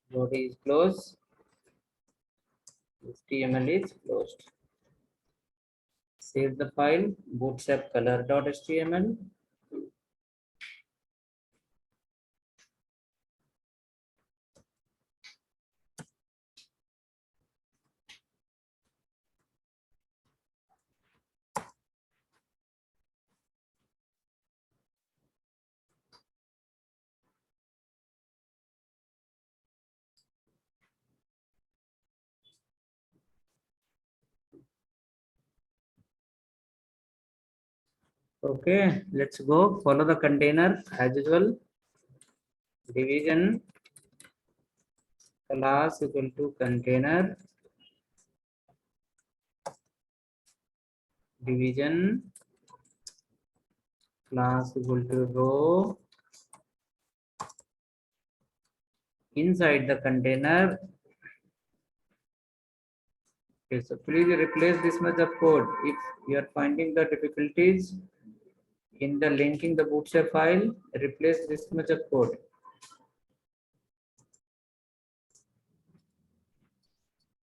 Body is closed. HTML is closed. Save the file bootstrap color.html. Okay, let's go. Follow the container as usual. Division class equal to container. Division class equal to row. inside the container. Okay, so please replace this much of code. If you are finding the difficulties in the linking the bootstrap file, replace this much of code.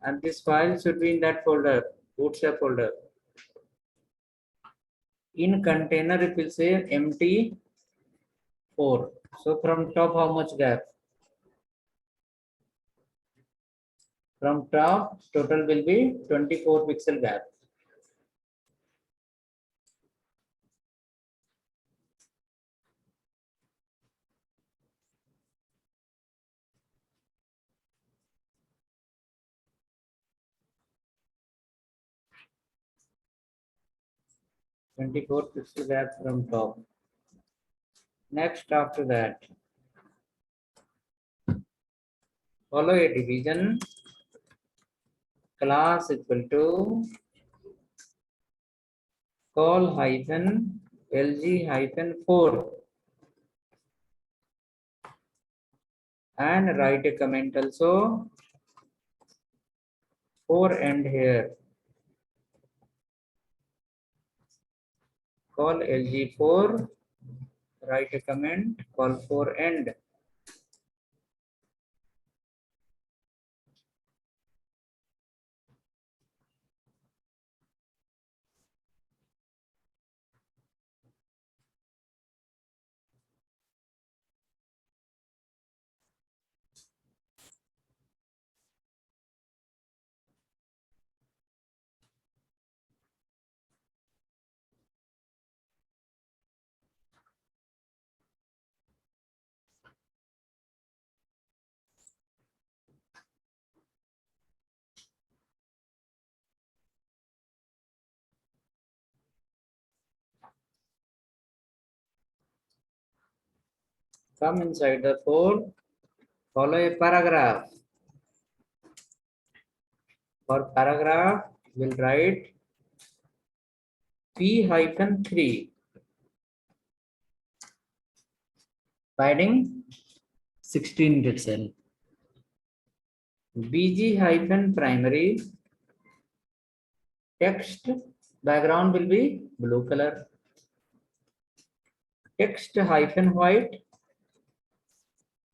And this file should be in that folder, bootstrap folder. In container, it will say empty 4. So from top, how much gap? From top, total will be 24 pixel gap. Twenty-four pixel gap from top. Next, after that, follow a division class equal to call hyphen lg hyphen 4 and write a comment also for end here. Call lg4, write a comment, call for end. Come inside the 4, follow a paragraph. For paragraph, we'll write p hyphen 3, padding 16 pixel. bg hyphen primary, text background will be blue color. Text hyphen white,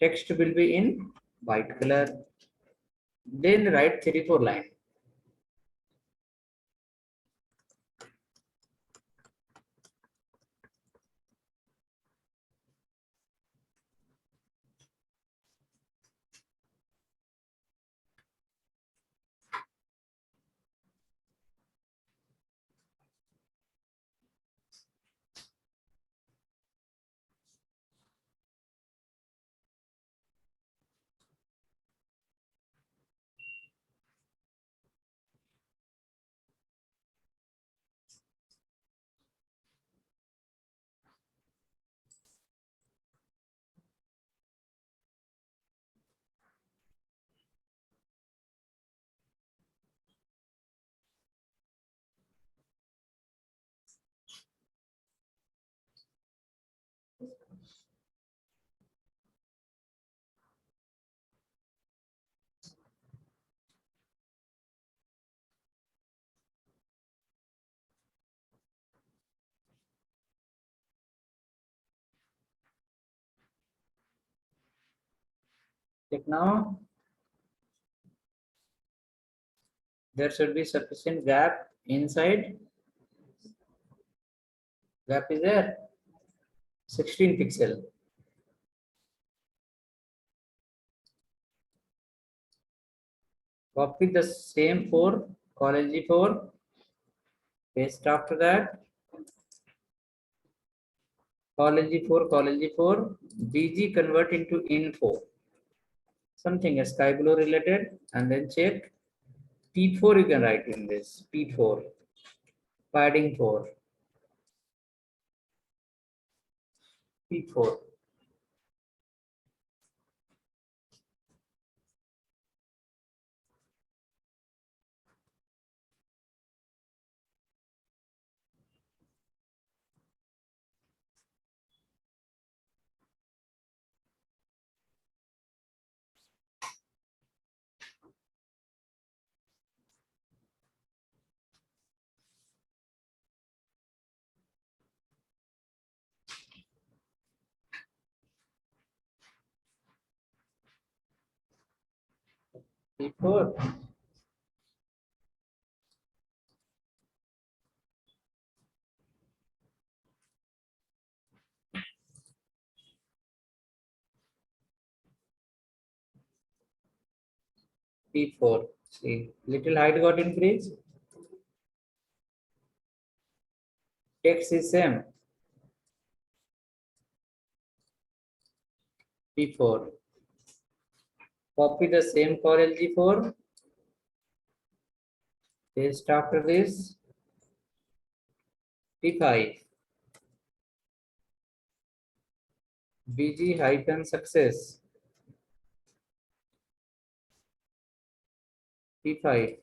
text will be in white color. Then write 3-4 line. Check now. There should be sufficient gap inside. Gap is there. 16 pixel. Copy the same 4, call lg4, paste after that. Call lg4, call lg4, bg convert into info. Something sky blue related, and then check p4 you can write in this, p4, padding 4, p4. P4. P4. See, little height got increased. Text is same. P4. Copy the same for LG4. Paste after this. P5. BG hyphen success. P5.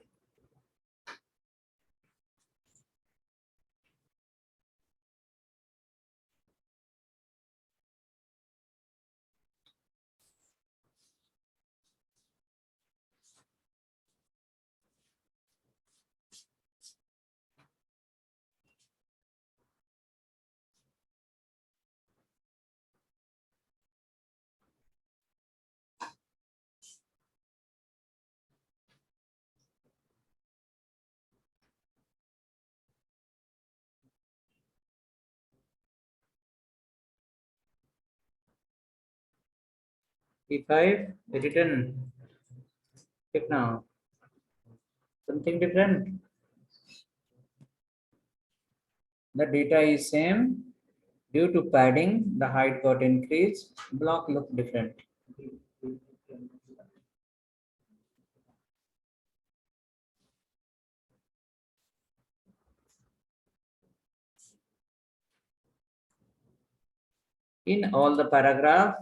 P5 written. Check now. Something different. The data is same. Due to padding, the height got increased. Block look different. In all the paragraph,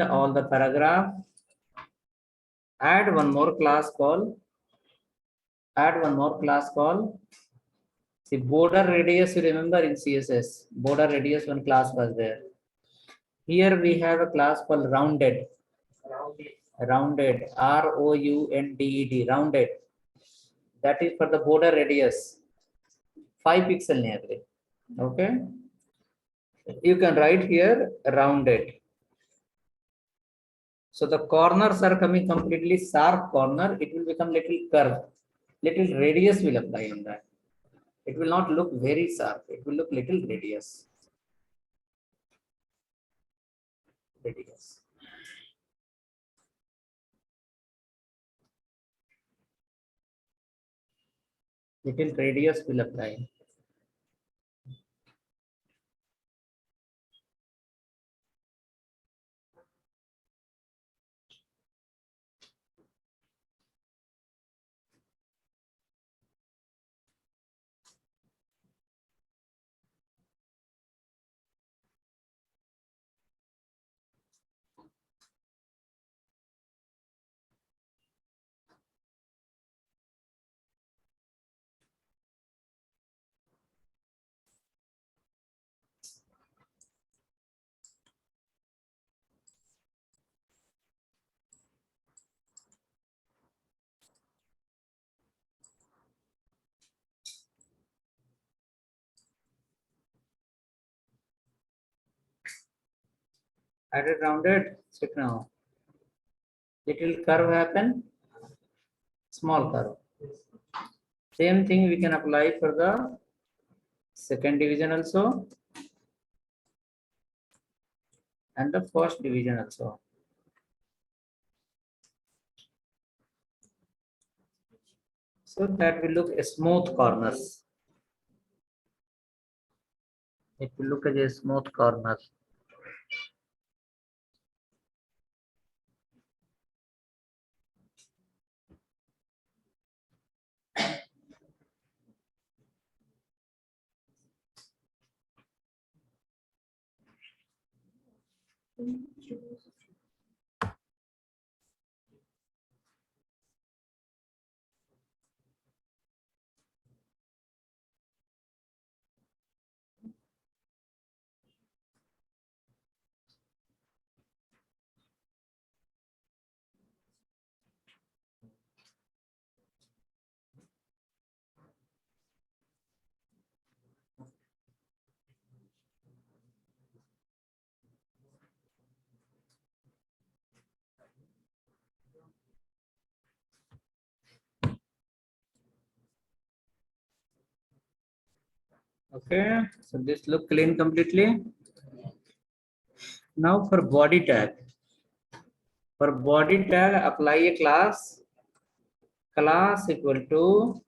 all the paragraph, add one more class call. See, border radius, you remember in CSS, border radius one class was there. Here we have a class called rounded. Rounded, rounded, rounded. That is for the border radius. 5 pixel nearly. Okay. You can write here rounded. So the corners are coming completely sharp corner. It will become little curve. Little radius will apply on that. It will not look very sharp. It will look little radius. Radius. Little radius will apply. Added rounded. Check now. Little curve happen. Small curve. Same thing we can apply for the second division also. And the first division also. So that will look a smooth corners. It will look as a smooth corner. Okay, so this look clean completely. Now for body tag. For body tag, apply a class equal to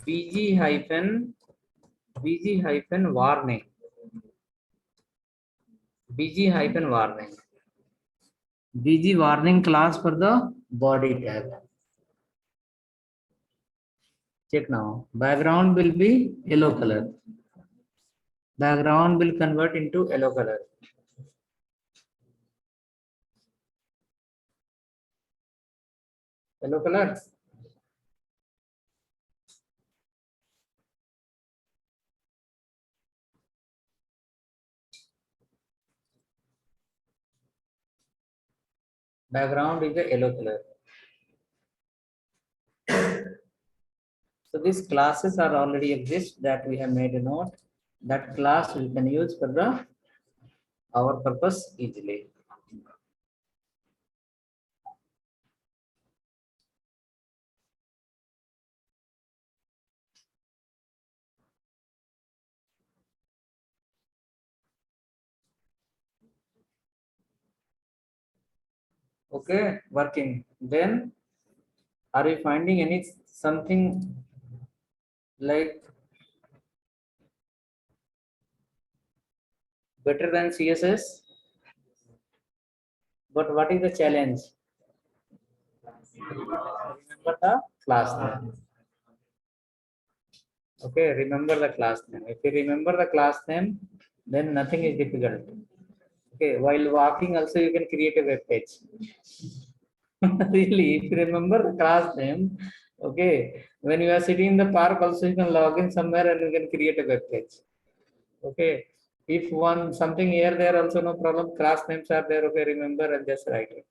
bg hyphen warning. bg hyphen warning. bg warning class for the body tag. Check now. Background will be yellow color. Background will convert into yellow color. Yellow color. Background is a yellow color. So these classes are already exist that we have made a note. That class we can use for the our purpose easily. Okay, working. Then are you finding any something like better than CSS? But what is the challenge? Remember the class name. Okay, remember the class name. If you remember the class name, then nothing is difficult. Okay, while walking also you can create a web page. Really, if you remember the class name, okay, when you are sitting in the park also you can log in somewhere and you can create a web page. Okay, if one something here there also no problem, class names are there, okay, remember and just write it.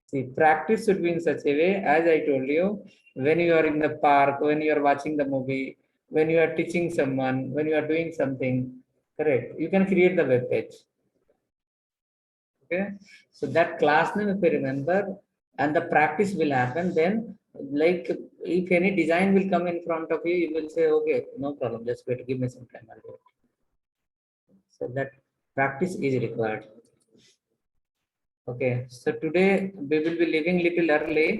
See, practice should be in such a way, as I told you, when you are in the park, when you are watching the movie, when you are teaching someone, when you are doing something, correct, you can create the web page. Okay, so that class name, if you remember, and the practice will happen, then like if any design will come in front of you, you will say, okay, no problem, just wait, give me some time, I'll do it. So that practice is required. Okay, so today we will be leaving little early.